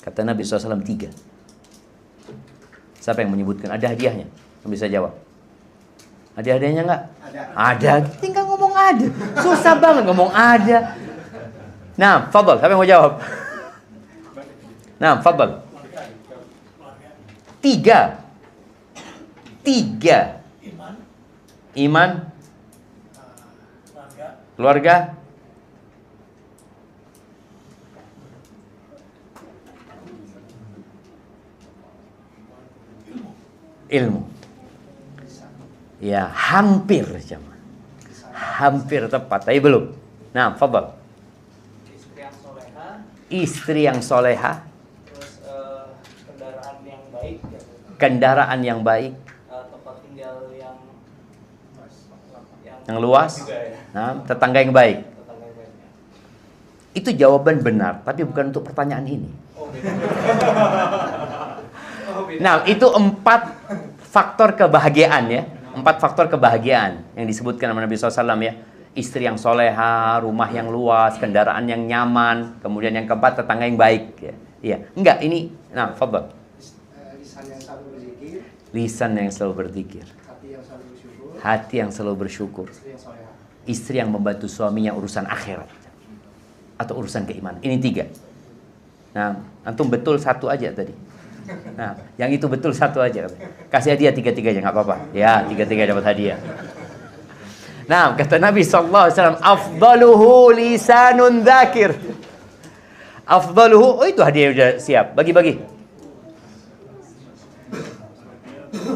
Kata Nabi SAW 3. Siapa yang menyebutkan? Ada hadiahnya? Yang bisa jawab. Ada hadiahnya nggak? Ada. Tinggal ngomong ada. Susah banget ngomong ada. Nah, fadal. Siapa yang mau jawab? Nah, fadal. 3. Iman. Keluarga. ilmu. Ya, hampir jemaah. Hampir tepat, tapi belum. Nah, fadhal. Istri yang soleha, Istri yang soleha, terus kendaraan yang baik, ya, kendaraan yang baik, tempat tinggal yang luas, juga ya, nah, tetangga yang baik. tetangga yang baik. Itu jawaban benar, tapi bukan untuk pertanyaan ini. Oh, beda. Oh, beda. Nah, itu 4 faktor kebahagiaan ya. 4 faktor kebahagiaan yang disebutkan sama Nabi SAW ya. Istri yang soleha, rumah yang luas, kendaraan yang nyaman, kemudian yang keempat tetangga yang baik ya. Iya, enggak ini. Nah, fadhal. Lisan yang selalu berzikir, Lisan yang selalu berzikir, hati yang selalu bersyukur, hati yang selalu bersyukur, istri yang soleha. istri yang membantu suaminya urusan akhirat atau urusan keimanan. Ini 3. Nah, antum betul 1 aja tadi. Nah, yang itu betul 1 aja. Kasih hadiah 3-3 aja nggak apa-apa. Ya, 3-3 dapat hadiah. Nah, kata Nabi SAW, afdaluhu lisanun dzakir. Afdaluhu, oh itu hadiah udah siap. Bagi-bagi.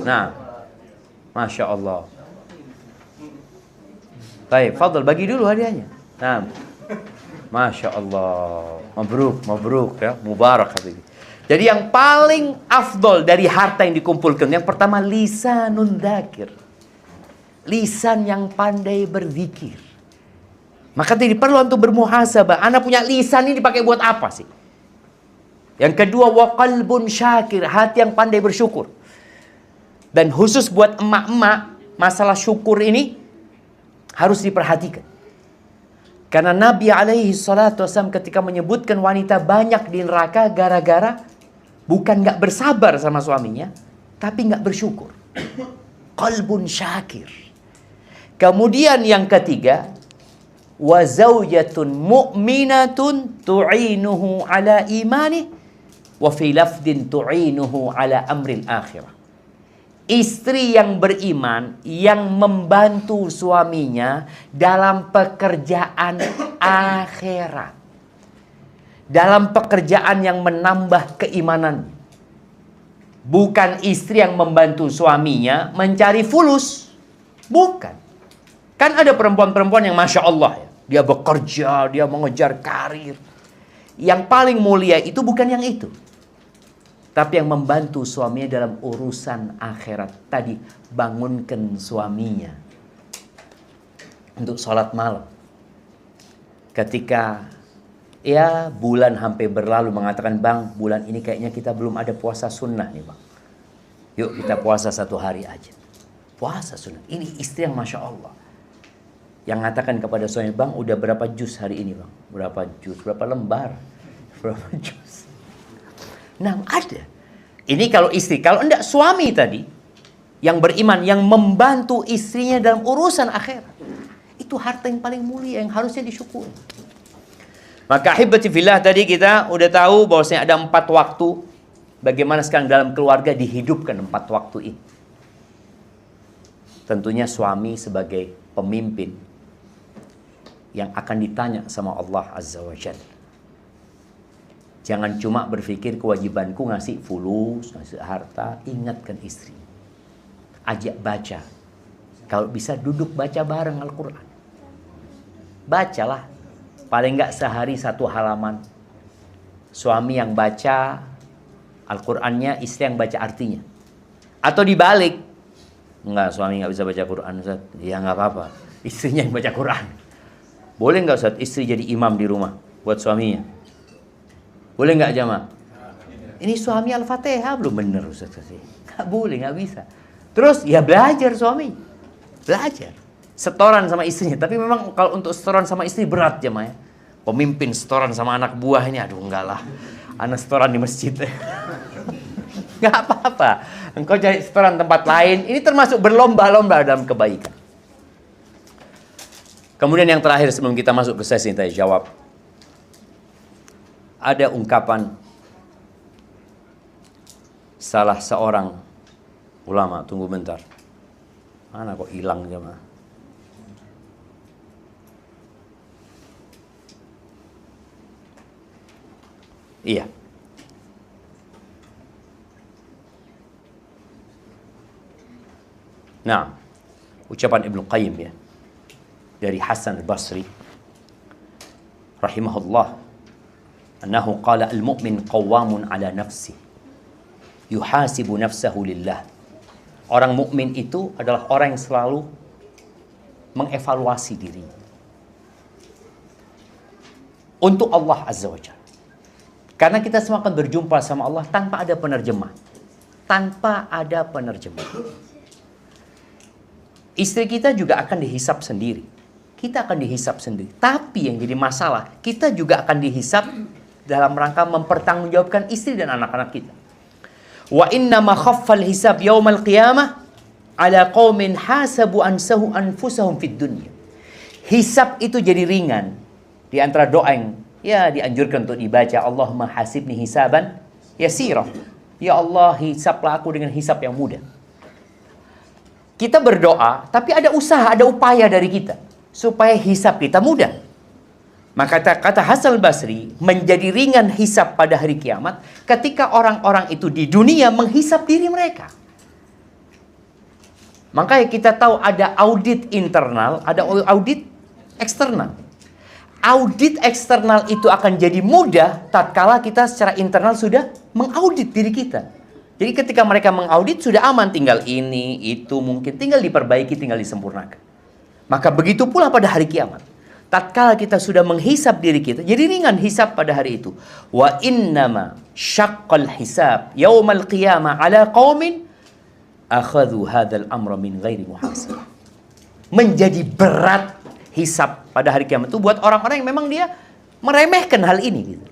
Nah, Masya Allah. Baik, fadl, bagi dulu hadiahnya. Nah, Masya Allah. Mabruk, mabruk ya. Mubarak habibi. Jadi yang paling afdol dari harta yang dikumpulkan, yang pertama lisanun dzakir. Lisan yang pandai berzikir. Maka tidak perlu untuk bermuhasabah. Anak punya lisan ini dipakai buat apa sih? Yang kedua, wa qalbun syakir, hati yang pandai bersyukur. Dan khusus buat emak-emak, masalah syukur ini harus diperhatikan. Karena Nabi alaihi salatu wasallam ketika menyebutkan wanita banyak di neraka gara-gara bukan nggak bersabar sama suaminya, tapi nggak bersyukur. Qalbun syakir. Kemudian yang ketiga, wa zaujatun mu'minatun tu'inuhu ala imani wa fi lafdin tu'inuhu ala amril akhirah. Istri yang beriman yang membantu suaminya dalam pekerjaan akhirat. Dalam pekerjaan yang menambah keimanan. Bukan istri yang membantu suaminya mencari fulus. Bukan. Kan ada perempuan-perempuan yang Masya Allah ya. Dia bekerja, dia mengejar karir. Yang paling mulia itu bukan yang itu. Tapi yang membantu suaminya dalam urusan akhirat. Tadi, bangunkan suaminya untuk sholat malam. Ketika ya bulan hampir berlalu mengatakan, bang, bulan ini kayaknya kita belum ada puasa sunnah nih bang. Yuk kita puasa 1 hari aja. Puasa sunnah. Ini istri yang Masya Allah. Yang mengatakan kepada suami, bang, udah berapa juz hari ini bang? Berapa juz? Berapa lembar? Berapa juz? Nah, ada. Ini kalau istri. Kalau enggak, suami tadi yang beriman, yang membantu istrinya dalam urusan akhirat. Itu harta yang paling mulia, yang harusnya disyukuri. Maka ahibati fillah, tadi kita udah tahu bahwasanya ada 4 waktu. Bagaimana sekarang dalam keluarga dihidupkan 4 waktu ini. Tentunya suami sebagai pemimpin yang akan ditanya sama Allah Azza wa Jalla. Jangan cuma berpikir kewajibanku ngasih fulus, ngasih harta. Ingatkan istri. Ajak baca. Kalau bisa duduk baca bareng Al-Quran. Bacalah. Paling nggak sehari 1 halaman. Suami yang baca Al-Qurannya, istri yang baca artinya. Atau dibalik. Enggak, suami nggak bisa baca Quran, Ustaz. Ya nggak apa-apa. Istrinya yang baca Quran. Boleh nggak Ustaz istri jadi imam di rumah buat suaminya? Boleh nggak jamaah? Ini suami Al-Fatihah belum bener Ustaz. Nggak boleh, nggak bisa. Terus ya belajar suami. Belajar. Setoran sama istrinya. Tapi memang kalau untuk setoran sama istri berat jamaah ya. Pemimpin setoran sama anak buahnya. Aduh enggak lah. Anak setoran di masjid. Nggak apa-apa. Engkau cari setoran tempat lain. Ini termasuk berlomba-lomba dalam kebaikan. Kemudian yang terakhir sebelum kita masuk ke sesi tanya jawab. Ada ungkapan salah seorang ulama. Tunggu bentar. Mana kok hilang jemaah? Iya. Nah, ucapan Ibnu Qayyim ya, dari Hasan al-Basri rahimahullah, annahu qala al-mu'min qawwamun ala nafsi yuhasibu nafsahu lillah. Orang mukmin itu adalah orang yang selalu mengevaluasi dirinya untuk Allah Azza wa Jalla. Karena kita semua akan berjumpa sama Allah tanpa ada penerjemah. Tanpa ada penerjemah. Istri kita juga akan dihisap sendiri. Kita akan dihisap sendiri. Tapi yang jadi masalah, kita juga akan dihisap dalam rangka mempertanggungjawabkan istri dan anak-anak kita. Wa inna ma khaffal hisab yaumal qiyamah ala qaumin hasabu anfusahum fid dunya. Hisab itu jadi ringan. Di antara doa yang dianjurkan untuk dibaca, Allahumma hasibni hisaban yasirah. Ya Allah, hisablah aku dengan hisab yang mudah. Kita berdoa, tapi ada usaha, ada upaya dari kita supaya hisab kita mudah. Maka kata Hasan al-Basri, menjadi ringan hisab pada hari kiamat ketika orang-orang itu di dunia menghisab diri mereka. Makanya kita tahu ada audit internal, ada audit eksternal. Audit eksternal itu akan jadi mudah tatkala kita secara internal sudah mengaudit diri kita. Jadi ketika mereka mengaudit sudah aman, tinggal ini, itu mungkin tinggal diperbaiki, tinggal disempurnakan. Maka begitu pula pada hari kiamat. Tatkala kita sudah menghisab diri kita, jadi ringan hisab pada hari itu. Wa innama syaqqal hisab yaumal qiyamah ala qaumin akhadhu hadzal amra min ghairi muhasabah. Menjadi berat hisab pada hari kiamat itu buat orang-orang yang memang dia meremehkan hal ini gitu.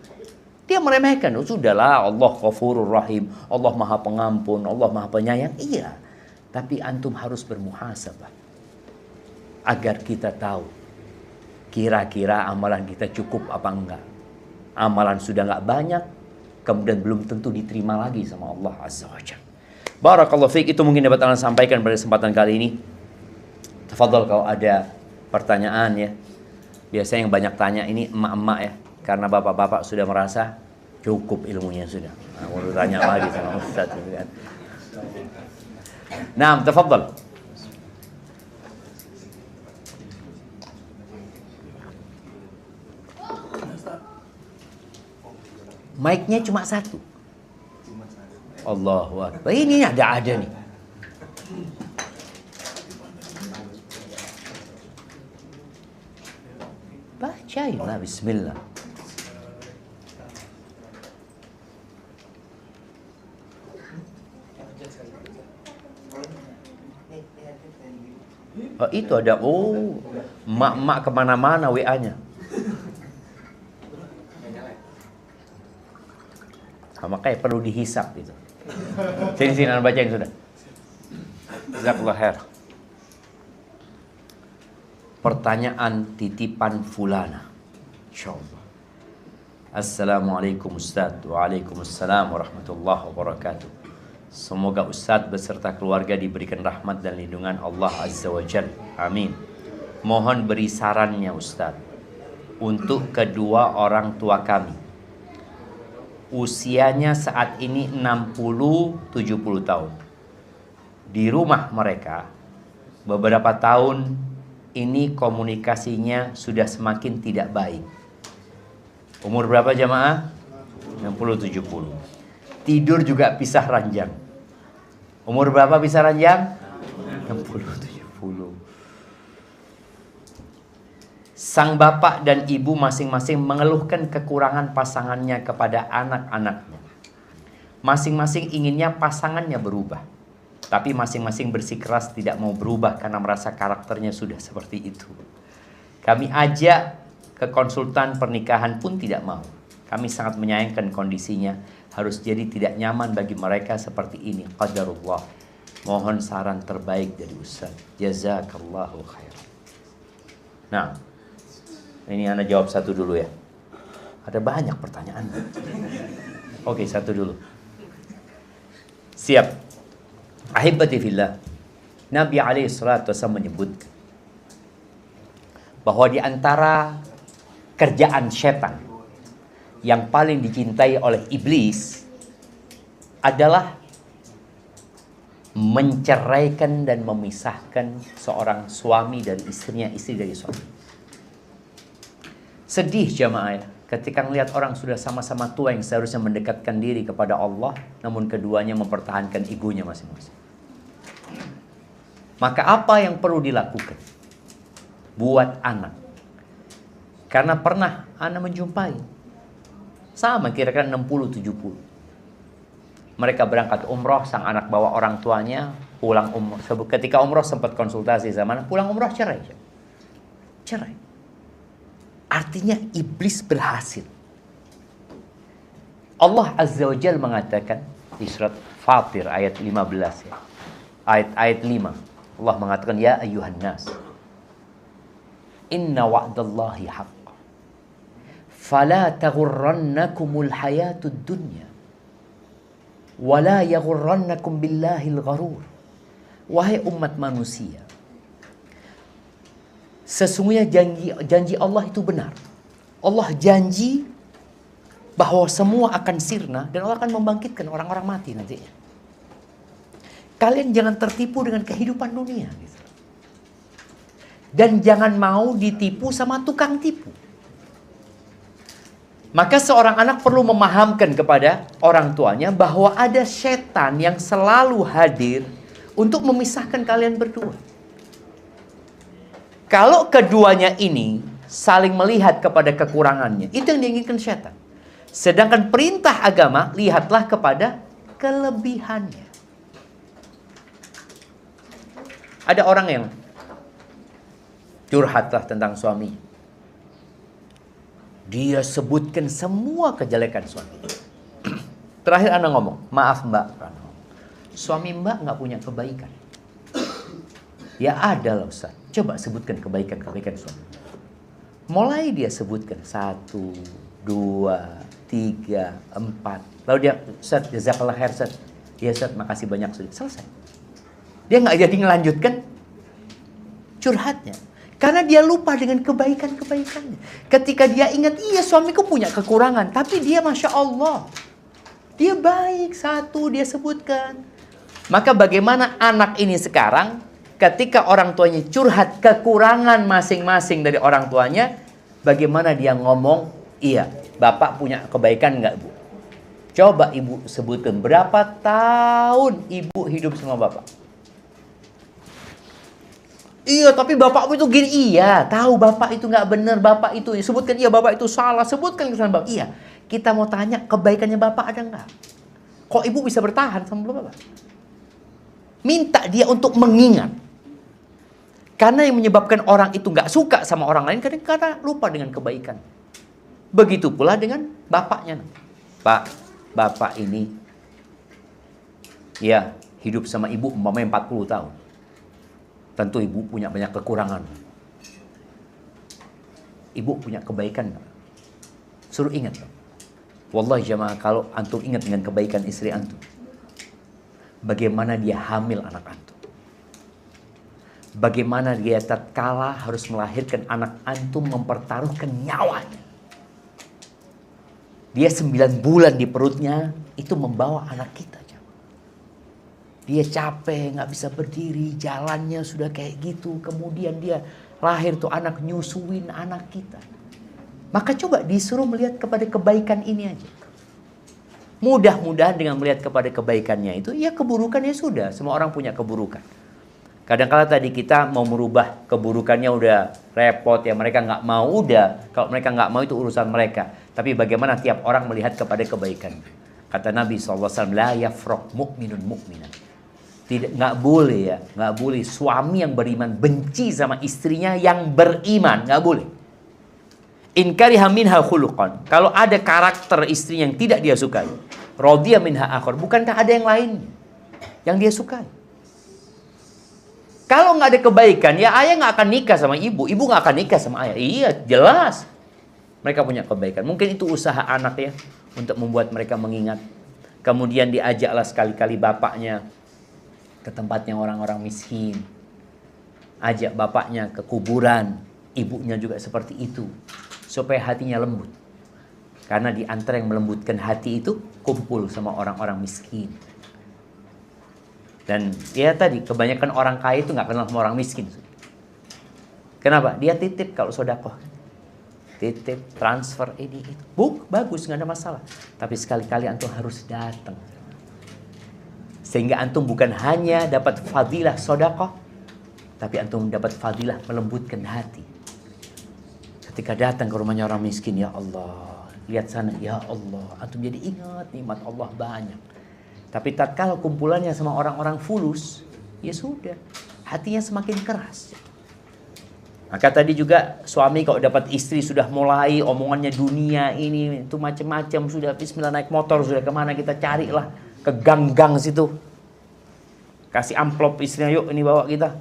Dia meremehkan, sudahlah, Allah Ghafurur Rahim, Allah Maha Pengampun, Allah Maha Penyayang. Iya, tapi antum harus bermuhasabah agar kita tahu kira-kira amalan kita cukup apa enggak. Amalan sudah enggak banyak, kemudian belum tentu diterima lagi sama Allah Azza wa Jalla. Barakallahu fiik, itu mungkin dapat Anda sampaikan pada kesempatan kali ini. Tafadhol kalau ada pertanyaan ya. Biasanya yang banyak tanya ini emak-emak ya. Karena bapak-bapak sudah merasa cukup ilmunya sudah. Nah, mau tanya lagi sama Ustaz gitu kan. Nah, tafadhol. Mic-nya cuma satu. Allahu Akbar. Ini ada nih. Bacainlah bismillah. Oh, itu ada, mak-mak kemana-mana WA-nya. Makanya perlu dihisap gitu. Sini Anda bacain sudah. Jazakallah khair. Pertanyaan titipan fulana. Insyaallah. Assalamualaikum Ustaz. Waalaikumsalam warahmatullahi wabarakatuh. Semoga Ustaz beserta keluarga diberikan rahmat dan lindungan Allah Azza wa Jalla. Amin. Mohon beri sarannya Ustaz untuk kedua orang tua kami. Usianya saat ini 60-70 tahun. Di rumah mereka beberapa tahun ini komunikasinya sudah semakin tidak baik. Umur berapa jamaah? 60-70. Tidur juga pisah ranjang. Umur berapa pisah ranjang? 60-70. Sang bapak dan ibu masing-masing mengeluhkan kekurangan pasangannya kepada anak-anaknya. Masing-masing inginnya pasangannya berubah. Tapi masing-masing bersikeras tidak mau berubah karena merasa karakternya sudah seperti itu. Kami ajak ke konsultan pernikahan pun tidak mau. Kami sangat menyayangkan kondisinya. Harus jadi tidak nyaman bagi mereka seperti ini. Qadarullah. Mohon saran terbaik dari Ustaz. Jazakallahu khairan. Nah, ini Anda jawab satu dulu ya. Ada banyak pertanyaan. Oke, satu dulu. Siap. Ahibati fillah. Nabi alaihissalatu wassalam menyebut bahwa di antara kerjaan setan yang paling dicintai oleh iblis adalah menceraikan dan memisahkan seorang suami dari istrinya, istri dari suami. Sedih jamaah ya, ketika melihat orang sudah sama-sama tua yang seharusnya mendekatkan diri kepada Allah, namun keduanya mempertahankan egonya masing-masing. Maka apa yang perlu dilakukan buat anak? Karena pernah anak menjumpai sama kira-kira 60-70. Mereka berangkat umroh, sang anak bawa orang tuanya, pulang umroh. Ketika umroh sempat konsultasi sama anak, pulang umroh cerai. Cerai. Artinya iblis berhasil. Allah Azza wa Jalla mengatakan di surat Fatir ayat 15 ya. Ayat 5. Allah mengatakan, ya ayyuhan nas, inna wa'dallahi haqq. Fala taghurrannakumul hayatud dunya. Wala yaghurrannakum billahil gharur. Wahai umat manusia, sesungguhnya janji Allah itu benar. Allah janji bahwa semua akan sirna dan Allah akan membangkitkan orang-orang mati nantinya. Kalian jangan tertipu dengan kehidupan dunia. Dan jangan mau ditipu sama tukang tipu. Maka seorang anak perlu memahamkan kepada orang tuanya bahwa ada setan yang selalu hadir untuk memisahkan kalian berdua. Kalau keduanya ini saling melihat kepada kekurangannya, itu yang diinginkan setan. Sedangkan perintah agama, lihatlah kepada kelebihannya. Ada orang yang curhatlah tentang suami. Dia sebutkan semua kejelekan suami. Terakhir anak ngomong, maaf mbak, suami mbak nggak punya kebaikan. Ya ada loh Ustaz. Coba sebutkan kebaikan-kebaikan suami. Mulai dia sebutkan 1, 2, 3, 4. Lalu dia, Ustaz, jazakallah khair Ustaz. Ya Ustaz, makasih banyak sudah. Selesai. Dia nggak jadi ngelanjutkan curhatnya. Karena dia lupa dengan kebaikan-kebaikannya. Ketika dia ingat, iya suamiku punya kekurangan. Tapi dia Masya Allah. Dia baik, 1 dia sebutkan. Maka bagaimana anak ini sekarang, ketika orang tuanya curhat kekurangan masing-masing dari orang tuanya, bagaimana dia ngomong, iya bapak punya kebaikan nggak bu? Coba ibu sebutkan, berapa tahun ibu hidup sama bapak? Iya, tapi bapakmu itu gini. Iya, tahu bapak itu nggak benar, bapak itu sebutkan, iya bapak itu salah, sebutkan kesalahan bapak. Iya, kita mau tanya kebaikannya bapak ada nggak? Kok ibu bisa bertahan sama bapak? Minta dia untuk mengingat. Karena yang menyebabkan orang itu nggak suka sama orang lain karena lupa dengan kebaikan. Begitu pula dengan bapaknya. Pak, bapak ini ya hidup sama ibu umpamanya 40 tahun. Tentu ibu punya banyak kekurangan. Ibu punya kebaikan. Suruh ingat. Wallahi jamaah, kalau antum ingat dengan kebaikan istri antum, bagaimana dia hamil anak antum, bagaimana dia tatkala harus melahirkan anak antum mempertaruhkan nyawanya. Dia 9 bulan di perutnya itu membawa anak kita. Dia capek, nggak bisa berdiri, jalannya sudah kayak gitu. Kemudian dia lahir tuh anak, nyusuin anak kita. Maka coba disuruh melihat kepada kebaikan ini aja. Mudah-mudahan dengan melihat kepada kebaikannya itu, ya keburukannya sudah. Semua orang punya keburukan. Kadang-kala tadi kita mau merubah keburukannya udah repot ya. Mereka nggak mau, udah. Kalau mereka nggak mau itu urusan mereka. Tapi bagaimana tiap orang melihat kepada kebaikan. Kata Nabi SAW, la yafraq mu'minun mu'minan. Tidak, nggak boleh ya, nggak boleh suami yang beriman benci sama istrinya yang beriman, nggak boleh. In kariha minha khuluqan, kalau ada karakter istri yang tidak dia sukai, radiya minha akhar, bukankah ada yang lain yang dia sukai? Kalau nggak ada kebaikan, ya ayah nggak akan nikah sama ibu nggak akan nikah sama ayah. Iya, jelas. Mereka punya kebaikan. Mungkin itu usaha anak ya, untuk membuat mereka mengingat. Kemudian diajaklah sekali-kali bapaknya ke tempatnya orang-orang miskin. Ajak bapaknya ke kuburan. Ibunya juga seperti itu. Supaya hatinya lembut. Karena di antara yang melembutkan hati itu, kumpul sama orang-orang miskin. Dan ya tadi, kebanyakan orang kaya itu nggak kenal sama orang miskin. Kenapa? Dia titip kalau sodakoh. Titip, transfer, ini, itu. Bagus, nggak ada masalah. Tapi sekali-kali antum harus datang. Sehingga antum bukan hanya dapat fadilah sodakoh, tapi antum dapat fadilah melembutkan hati. Ketika datang ke rumahnya orang miskin, ya Allah, lihat sana, ya Allah, antum jadi ingat nikmat Allah banyak. Tapi tatkala kumpulannya sama orang-orang fulus, ya sudah, hatinya semakin keras. Maka tadi juga suami kalau dapat istri sudah mulai omongannya dunia ini itu macam-macam, sudah bismillah naik motor sudah kemana kita carilah ke gang-gang situ. Kasih amplop istrinya, yuk ini bawa kita.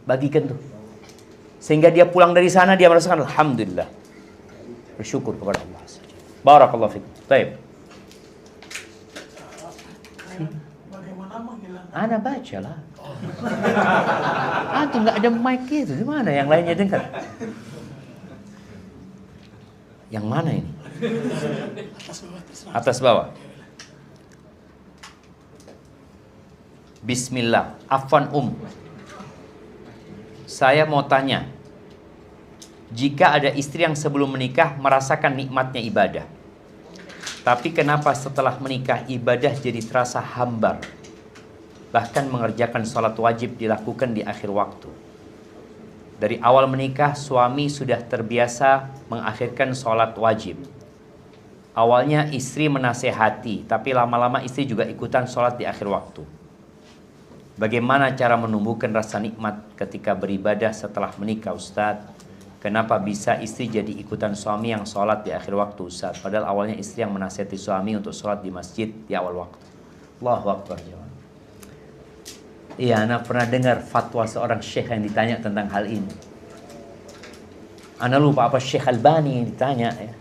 Bagikan tuh. Sehingga dia pulang dari sana dia merasakan alhamdulillah. Bersyukur kepada Allah. Barakallahu fiik. Baik. Bagaimana menghilangkan? Ana baca lah. Antum nggak ada mic itu, gimana yang lainnya dengar? Yang mana ini? Atas bawah. Bismillah. Afwan saya mau tanya, jika ada istri yang sebelum menikah merasakan nikmatnya ibadah, tapi kenapa setelah menikah ibadah jadi terasa hambar? Bahkan mengerjakan sholat wajib dilakukan di akhir waktu. Dari awal menikah, suami sudah terbiasa mengakhirkan sholat wajib. Awalnya istri menasehati, tapi lama-lama istri juga ikutan sholat di akhir waktu. Bagaimana cara menumbuhkan rasa nikmat ketika beribadah setelah menikah, Ustadz? Kenapa bisa istri jadi ikutan suami yang sholat di akhir waktu, Ustadz? Padahal awalnya istri yang menasihati suami untuk sholat di masjid di awal waktu. Allahu Akbar. Iya, Ana pernah dengar fatwa seorang syekh yang ditanya tentang hal ini. Ana lupa apa Syekh Albani yang ditanya ya.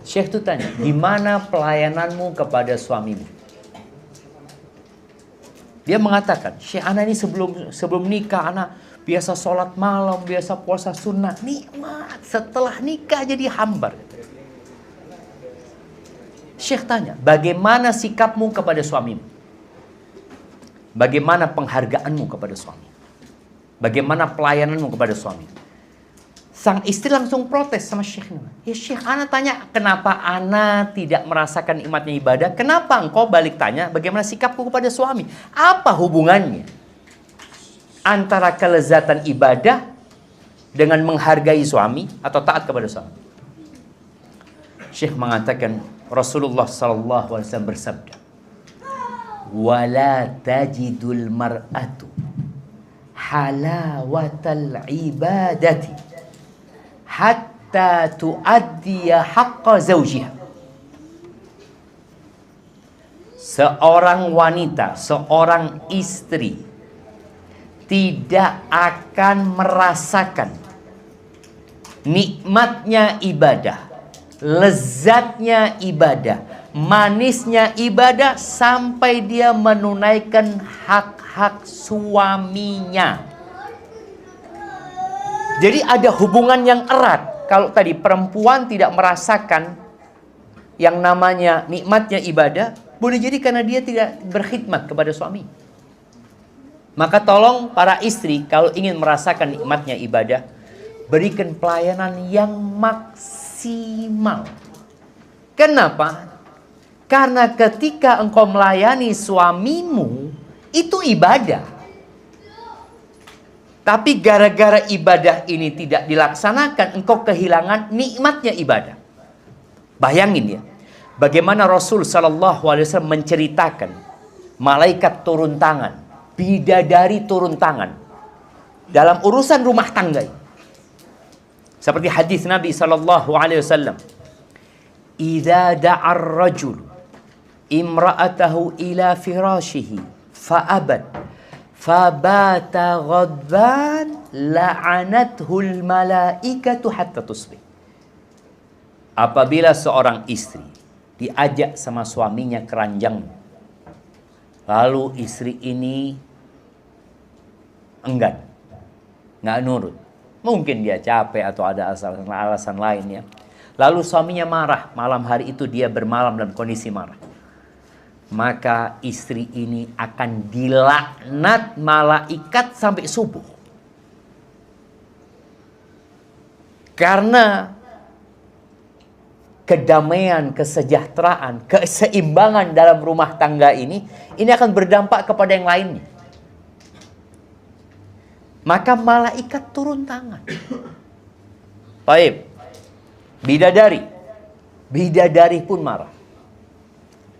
Syekh itu tanya, gimana pelayananmu kepada suamimu? Dia mengatakan, Syekh Ana ini sebelum nikah Ana biasa sholat malam, biasa puasa sunnah, nikmat. Setelah nikah jadi hambar. Syekh tanya, bagaimana sikapmu kepada suamimu? Bagaimana penghargaanmu kepada suami? Bagaimana pelayananmu kepada suami? Sang istri langsung protes sama Syekh. Ya Syekh, Ana tanya, kenapa Ana tidak merasakan nikmatnya ibadah? Kenapa engkau balik tanya, bagaimana sikapku kepada suami? Apa hubungannya antara kelezatan ibadah dengan menghargai suami atau taat kepada suami? Syekh mengatakan, Rasulullah SAW bersabda, wala tajidul mar'atu halawatal ibadati hatta tuaddiya haqqa zawjiha. Seorang wanita, seorang istri tidak akan merasakan nikmatnya ibadah, lezatnya ibadah, manisnya ibadah sampai dia menunaikan hak-hak suaminya. Jadi ada hubungan yang erat. Kalau tadi perempuan tidak merasakan yang namanya nikmatnya ibadah, boleh jadi karena dia tidak berkhidmat kepada suami. Maka tolong para istri kalau ingin merasakan nikmatnya ibadah, berikan pelayanan yang maksimal. Kenapa? Karena ketika engkau melayani suamimu, itu ibadah. Tapi gara-gara ibadah ini tidak dilaksanakan, engkau kehilangan nikmatnya ibadah. Bayangin ya, bagaimana Rasul SAW menceritakan malaikat turun tangan, bidadari turun tangan dalam urusan rumah tangga. Seperti hadis Nabi SAW, "Idza da'ar rajul imra'atahu ila firashihi fa'abad fabata ghadban la'anathul malaikatu hatta tusbih." Apabila seorang istri diajak sama suaminya ke ranjang, lalu istri ini enggan, nggak nurut, mungkin dia capek atau ada alasan lainnya, lalu suaminya marah, malam hari itu dia bermalam dalam kondisi marah. maka istri ini akan dilaknat malaikat sampai subuh. Karena kedamaian, kesejahteraan, keseimbangan dalam rumah tangga ini akan berdampak kepada yang lainnya. Maka malaikat turun tangan. Baik. Bidadari pun marah.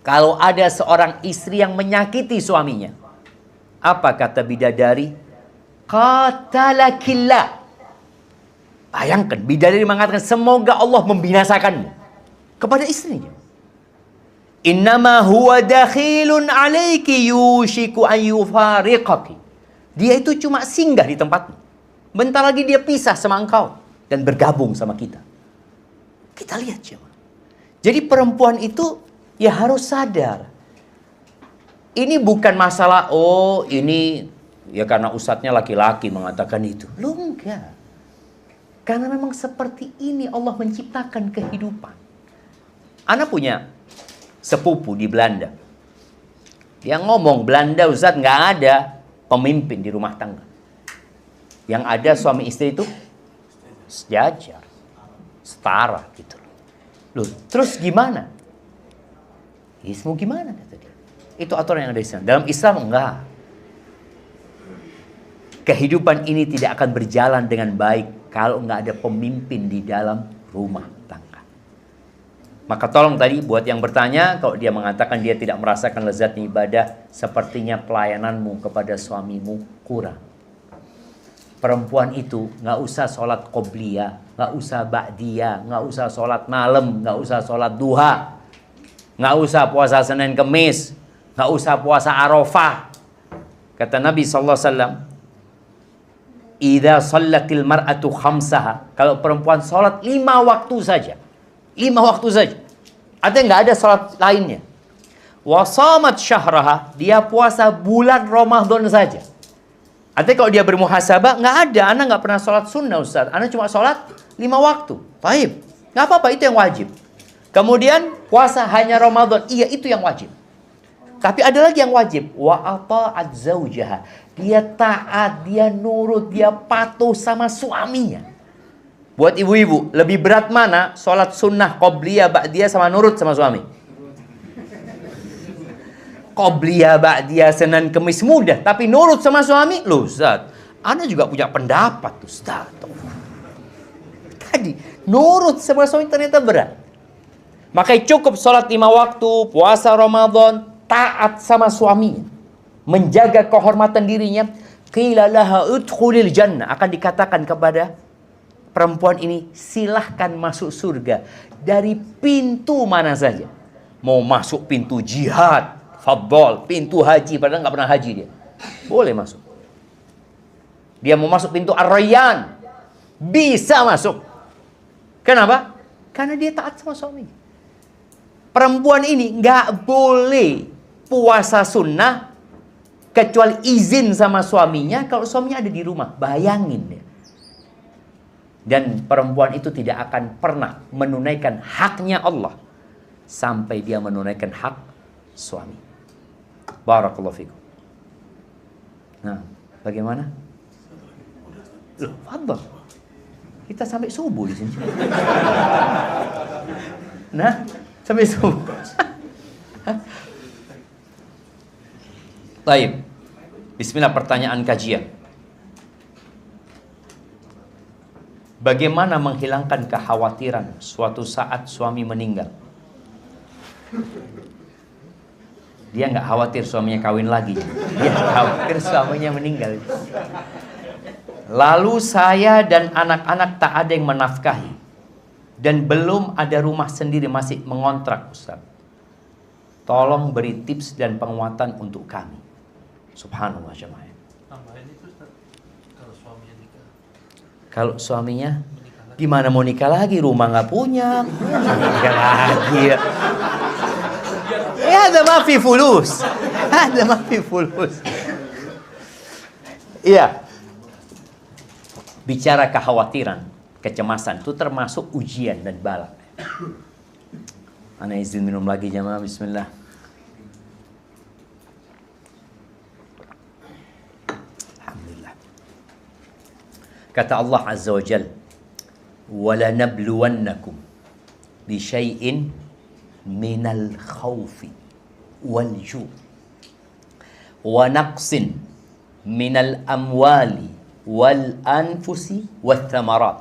Kalau ada seorang istri yang menyakiti suaminya, apa kata bidadari? Qatalakillah. Bayangkan, bidadari mengatakan, semoga Allah membinasakanmu kepada istrinya. Innama huwa dakhilun alaiki yushiku an yufariqaki. Dia itu cuma singgah di tempatmu. Bentar lagi dia pisah sama engkau dan bergabung sama kita. Kita lihat jemaah. Jadi perempuan itu ya harus sadar. Ini bukan masalah, oh ini ya karena ustadznya laki-laki mengatakan itu. Loh enggak. Karena memang seperti ini Allah menciptakan kehidupan. Ana punya sepupu di Belanda. Dia ngomong, Belanda Ustaz nggak ada pemimpin di rumah tangga. Yang ada suami istri itu sejajar, setara gitu. Loh, terus gimana? Mau gimana kata dia? Itu aturan yang ada di sana. Dalam Islam enggak. Kehidupan ini tidak akan berjalan dengan baik kalau nggak ada pemimpin di dalam rumah tangga. Maka tolong tadi buat yang bertanya, kalau dia mengatakan dia tidak merasakan lezatnya ibadah, sepertinya pelayananmu kepada suamimu kurang. Perempuan itu nggak usah sholat qobliyah, nggak usah ba'diyah, nggak usah sholat malam, nggak usah sholat duha, nggak usah puasa Senin Kemis, nggak usah puasa Arafah. Kata Nabi SAW, idza shallatil mar'atu khamsaha, kalau perempuan sholat 5 waktu saja. 5 waktu saja. Artinya nggak ada sholat lainnya. Wa shamat syahraha, dia puasa bulan Ramadan saja. Artinya kalau dia bermuhasabah, nggak ada. Ana nggak pernah sholat sunnah Ustaz. Ana cuma sholat 5 waktu. Baik. Nggak apa-apa, itu yang wajib. Kemudian puasa hanya Ramadan. Iya, itu yang wajib. Tapi ada lagi yang wajib. Wa ata'at zaujaha. Dia taat, dia nurut, dia patuh sama suaminya. Buat ibu-ibu, lebih berat mana? Sholat sunnah, qobliyah, ba'diyah sama nurut sama suami? Qobliyah, ba'diyah, Senin Kemis mudah. Tapi nurut sama suami? Loh Ustaz, Anda juga punya pendapat Ustaz. Tadi, nurut sama suami ternyata berat. Makanya cukup sholat 5 waktu, puasa Ramadan, taat sama suaminya, menjaga kehormatan dirinya. Qila laha udkhulil jannah, akan dikatakan kepada perempuan ini, silahkan masuk surga dari pintu mana saja. Mau masuk pintu jihad, fadhol, pintu haji, padahal nggak pernah haji dia, boleh masuk. Dia mau masuk pintu Ar-Rayyan, bisa masuk. Kenapa? Karena dia taat sama suaminya. Perempuan ini nggak boleh puasa sunnah kecuali izin sama suaminya kalau suaminya ada di rumah. Bayangin ya. Dan perempuan itu tidak akan pernah menunaikan haknya Allah sampai dia menunaikan hak suami. Barakallahu fikum. Nah, bagaimana? Loh, fadhal. Kita sampai subuh di sini. Nah, sampai subuh. Baik. Bismillah, pertanyaan kajian. Bagaimana menghilangkan kekhawatiran suatu saat suami meninggal? Dia nggak khawatir suaminya kawin lagi. Dia khawatir suaminya meninggal. Lalu saya dan anak-anak tak ada yang menafkahi. Dan belum ada rumah sendiri, masih mengontrak Ustaz. Tolong beri tips dan penguatan untuk kami. Subhanallah jemaah. Tambahin itu Ustaz, kalau suaminya nikah. Kalau suaminya gimana mau nikah lagi? Rumah nggak punya. Nikah lagi. Ya ada mafi fulus. Ada mafi fulus. Iya. Bicara kekhawatiran, kecemasan itu termasuk ujian dan bala. Ana izin minum lagi jamaah, bismillah. Kata Allah Azza wa Jal, وَلَنَبْلُوَنَّكُمْ بِشَيْءٍ مِنَ الْخَوْفِ وَالْجُوعِ وَنَقْصٍ مِنَ الْأَمْوَالِ وَالْأَنْفُسِ وَالثَّمَرَاتِ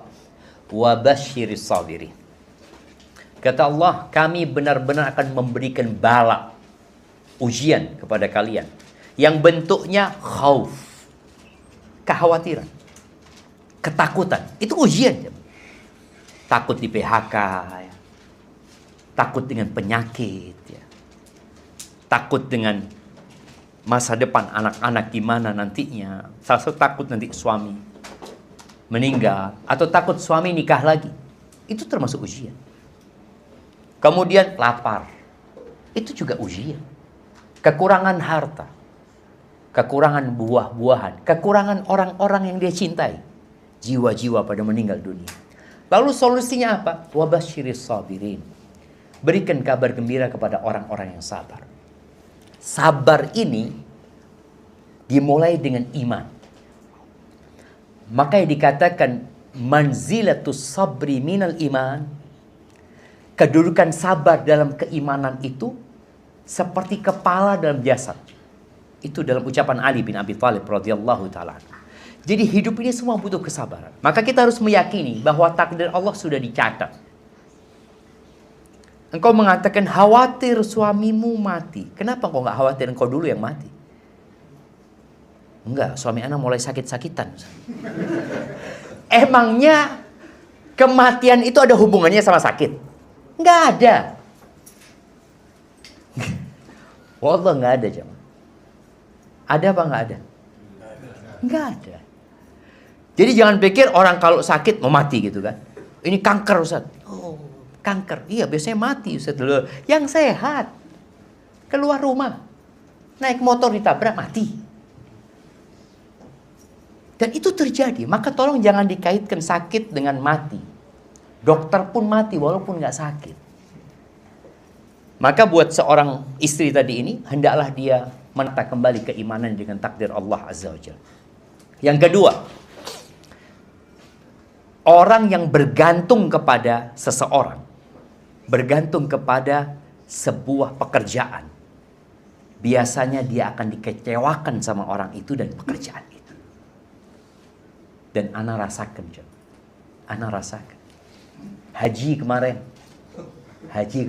وَبَشِّرِ الصَّابِرِينَ. Kata Allah, kami benar-benar akan memberikan bala, ujian kepada kalian yang bentuknya khauf, kekhawatiran, ketakutan. Itu ujian. Takut di PHK, ya. Takut dengan penyakit, ya. Takut dengan masa depan anak-anak gimana nantinya. Salah satu takut nanti suami meninggal, atau takut suami nikah lagi. Itu termasuk ujian. Kemudian lapar, itu juga ujian. Kekurangan harta, kekurangan buah-buahan, kekurangan orang-orang yang dia cintai, jiwa-jiwa pada meninggal dunia. Lalu solusinya apa? Wabasyiris sabirin. Berikan kabar gembira kepada orang-orang yang sabar. Sabar ini dimulai dengan iman. Makanya dikatakan manzilatus sabri minal iman. Kedudukan sabar dalam keimanan itu seperti kepala dalam jasad. Itu dalam ucapan Ali bin Abi Thalib radhiyallahu ta'ala. Jadi hidup ini semua butuh kesabaran. Maka kita harus meyakini bahwa takdir Allah sudah dicatat. Engkau mengatakan khawatir suamimu mati. Kenapa engkau nggak khawatir engkau dulu yang mati? Enggak, suami anak mulai sakit-sakitan. Emangnya kematian itu ada hubungannya sama sakit? Enggak ada. Wallah enggak ada, jemaah. Ada apa enggak ada? Enggak ada. Jadi jangan pikir orang kalau sakit mau mati gitu kan. Ini kanker, Ustaz. Oh, kanker. Iya, biasanya mati, Ustaz. Yang sehat keluar rumah, naik motor ditabrak mati. Dan itu terjadi. Maka tolong jangan dikaitkan sakit dengan mati. Dokter pun mati walaupun nggak sakit. Maka buat seorang istri tadi ini, hendaklah dia menata kembali keimanan dengan takdir Allah Azza wa Jalla. Yang kedua, orang yang bergantung kepada seseorang, bergantung kepada sebuah pekerjaan, biasanya dia akan dikecewakan sama orang itu dan pekerjaan itu. Dan ana rasakan, ana rasakan. Haji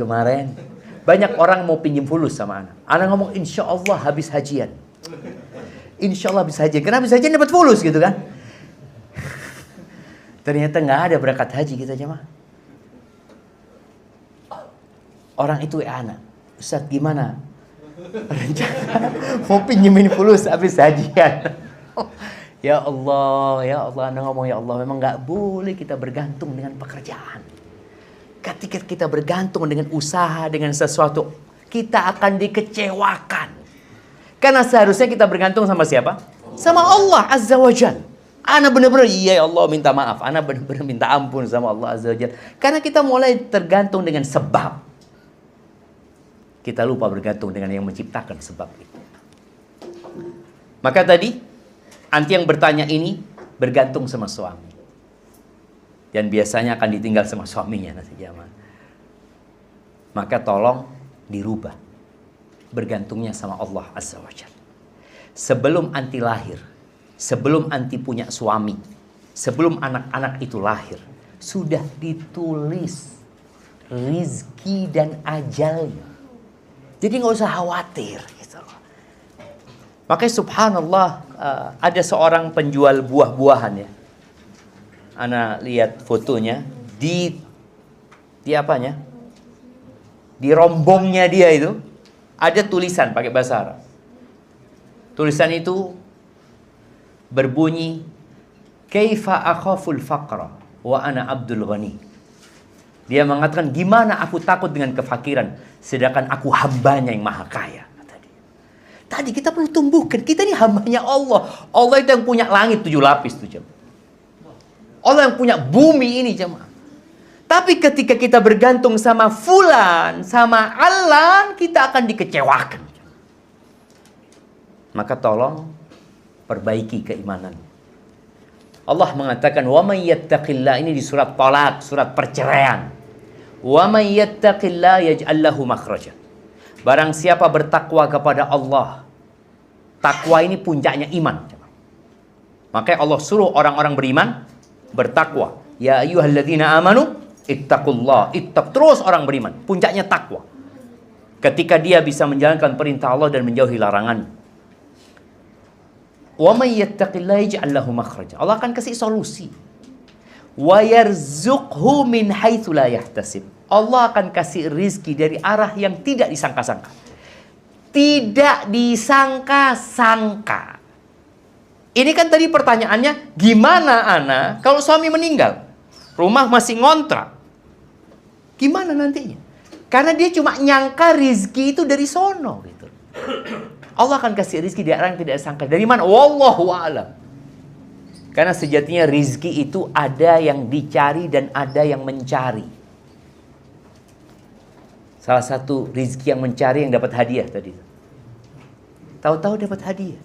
kemarin, banyak orang mau pinjam fulus sama anak. Anak ngomong, insya Allah habis hajian. Insya Allah habis hajian. Karena habis hajian dapat fulus gitu kan. Ternyata nggak ada berangkat haji kita jemaah. Orang itu anak, Ustaz gimana? Rencana mau pinjemin fulus habis hajian. Ya Allah, anak ngomong ya Allah, memang nggak boleh kita bergantung dengan pekerjaan. Ketika kita bergantung dengan usaha, dengan sesuatu, kita akan dikecewakan. Karena seharusnya kita bergantung sama siapa? Sama Allah Azza wa Jalla. Ana benar-benar, iya ya Allah minta maaf. Ana benar-benar minta ampun sama Allah Azza wa Jalla. Karena kita mulai tergantung dengan sebab. Kita lupa bergantung dengan yang menciptakan sebab itu. Maka tadi, anti yang bertanya ini bergantung sama suami. Dan biasanya akan ditinggal sama suaminya nanti jamaah. Maka tolong dirubah. Bergantungnya sama Allah Azza wa Jalla. Sebelum anti lahir, sebelum anti punya suami, sebelum anak-anak itu lahir, sudah ditulis rizki dan ajalnya. Jadi nggak usah khawatir. Gitu. Makanya subhanallah, ada seorang penjual buah-buahan ya. Ana lihat fotonya di apanya? Di rombongnya dia itu ada tulisan pakai bahasa Arab. Tulisan itu berbunyi kaifa akhaful faqra wa ana abdul ghani. Dia mengatakan gimana aku takut dengan kefakiran sedangkan aku hambanya yang maha kaya. Tadi kita perlu tumbuhkan, kita ini hambanya Allah. Allah itu yang punya langit 7 lapis tuh jemaah. Allah yang punya bumi ini jemaah. Tapi ketika kita bergantung sama fulan, sama alan, kita akan dikecewakan. Maka tolong perbaiki keimanan. Allah mengatakan wa may yattaqillah, ini di surat Talaq, surat perceraian. Wa may yattaqillah yaj'al lahu makhraja. Barang siapa bertakwa kepada Allah, takwa ini puncaknya iman. Makanya Allah suruh orang-orang beriman bertakwa. Ya ayyuhalladzina amanu ittaqullah. Terus orang beriman, puncaknya takwa. Ketika dia bisa menjalankan perintah Allah dan menjauhi larangan. Wa may yattaqillaha yaj'al lahu makhraja. Allah akan kasih solusi. Wa yarzuqhu min haitsu la yahtasib. Allah akan kasih rizki dari arah yang tidak disangka-sangka. Tidak disangka-sangka. Ini kan tadi pertanyaannya, gimana ana kalau suami meninggal? Rumah masih ngontrak. Gimana nantinya? Karena dia cuma nyangka rizki itu dari sono gitu. Allah akan kasih rizki dari arah yang tidak disangka. Dari mana? Wallahu a'lam. Karena sejatinya rizki itu ada yang dicari dan ada yang mencari. Salah satu rizki yang mencari yang dapat hadiah tadi. Tahu-tahu dapat hadiah.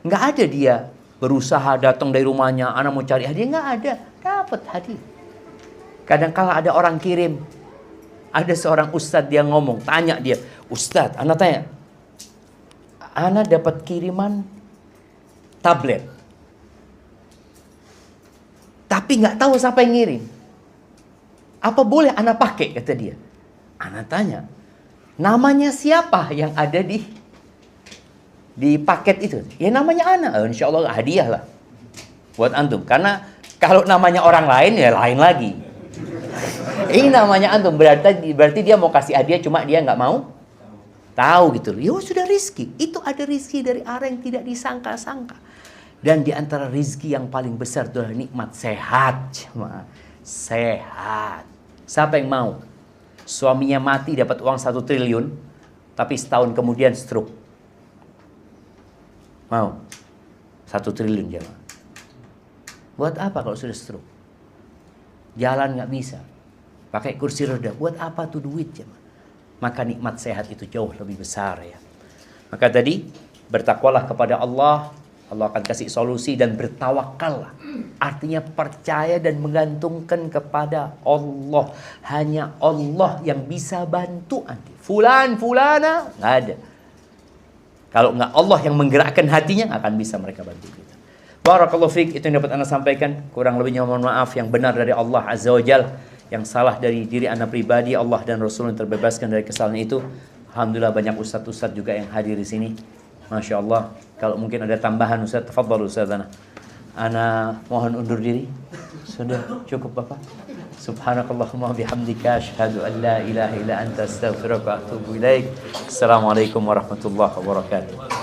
Nggak ada dia berusaha datang dari rumahnya, anak mau cari hadiah. Nggak ada. Dapat hadiah. Kadang-kala ada orang kirim. Ada seorang ustadz dia ngomong. Tanya dia. Ustadz, anak tanya. Anak dapat kiriman tablet. Tapi nggak tahu siapa yang ngirim. Apa boleh anak pakai, kata dia. Anak tanya, namanya siapa yang ada di paket itu? Ya namanya anak. Insya Allah hadiah lah buat antum. Karena kalau namanya orang lain ya lain lagi. Ini namanya antum, berarti dia mau kasih hadiah cuma dia nggak mau tahu gitu loh. Ya sudah rizki. Itu ada rizki dari arah yang tidak disangka-sangka. Dan di antara rizki yang paling besar adalah nikmat sehat. Sehat. Siapa yang mau? Suaminya mati dapat uang 1 triliun. Tapi setahun kemudian stroke. Mau? 1 triliun jemaah. Buat apa kalau sudah stroke? Jalan nggak bisa. Pakai kursi roda. Buat apa tuh duit jemaah? Maka nikmat sehat itu jauh lebih besar ya. Maka tadi bertakwalah kepada Allah, Allah akan kasih solusi, dan bertawakallah. Artinya percaya dan menggantungkan kepada Allah. Hanya Allah yang bisa bantu anti. Fulana nggak ada. Kalau nggak Allah yang menggerakkan hatinya, akan bisa mereka bantu kita. Barakallahu fiik, itu yang dapat Anda sampaikan. Kurang lebihnya mohon maaf. Yang benar dari Allah Azza wa Jalla. Yang salah dari diri Anda pribadi, Allah dan Rasul yang terbebaskan dari kesalahan itu. Alhamdulillah banyak ustadz-ustadz juga yang hadir di sini. Masya Allah. Kalau mungkin ada tambahan ustadz, tafadhal ustadz. Ana mohon undur diri. Sudah cukup Bapak. Subhanakallahumma bihamdika asyhadu an la ilaha illa anta astaghfiruka wa atubu ilaik. Assalamualaikum warahmatullahi wabarakatuh.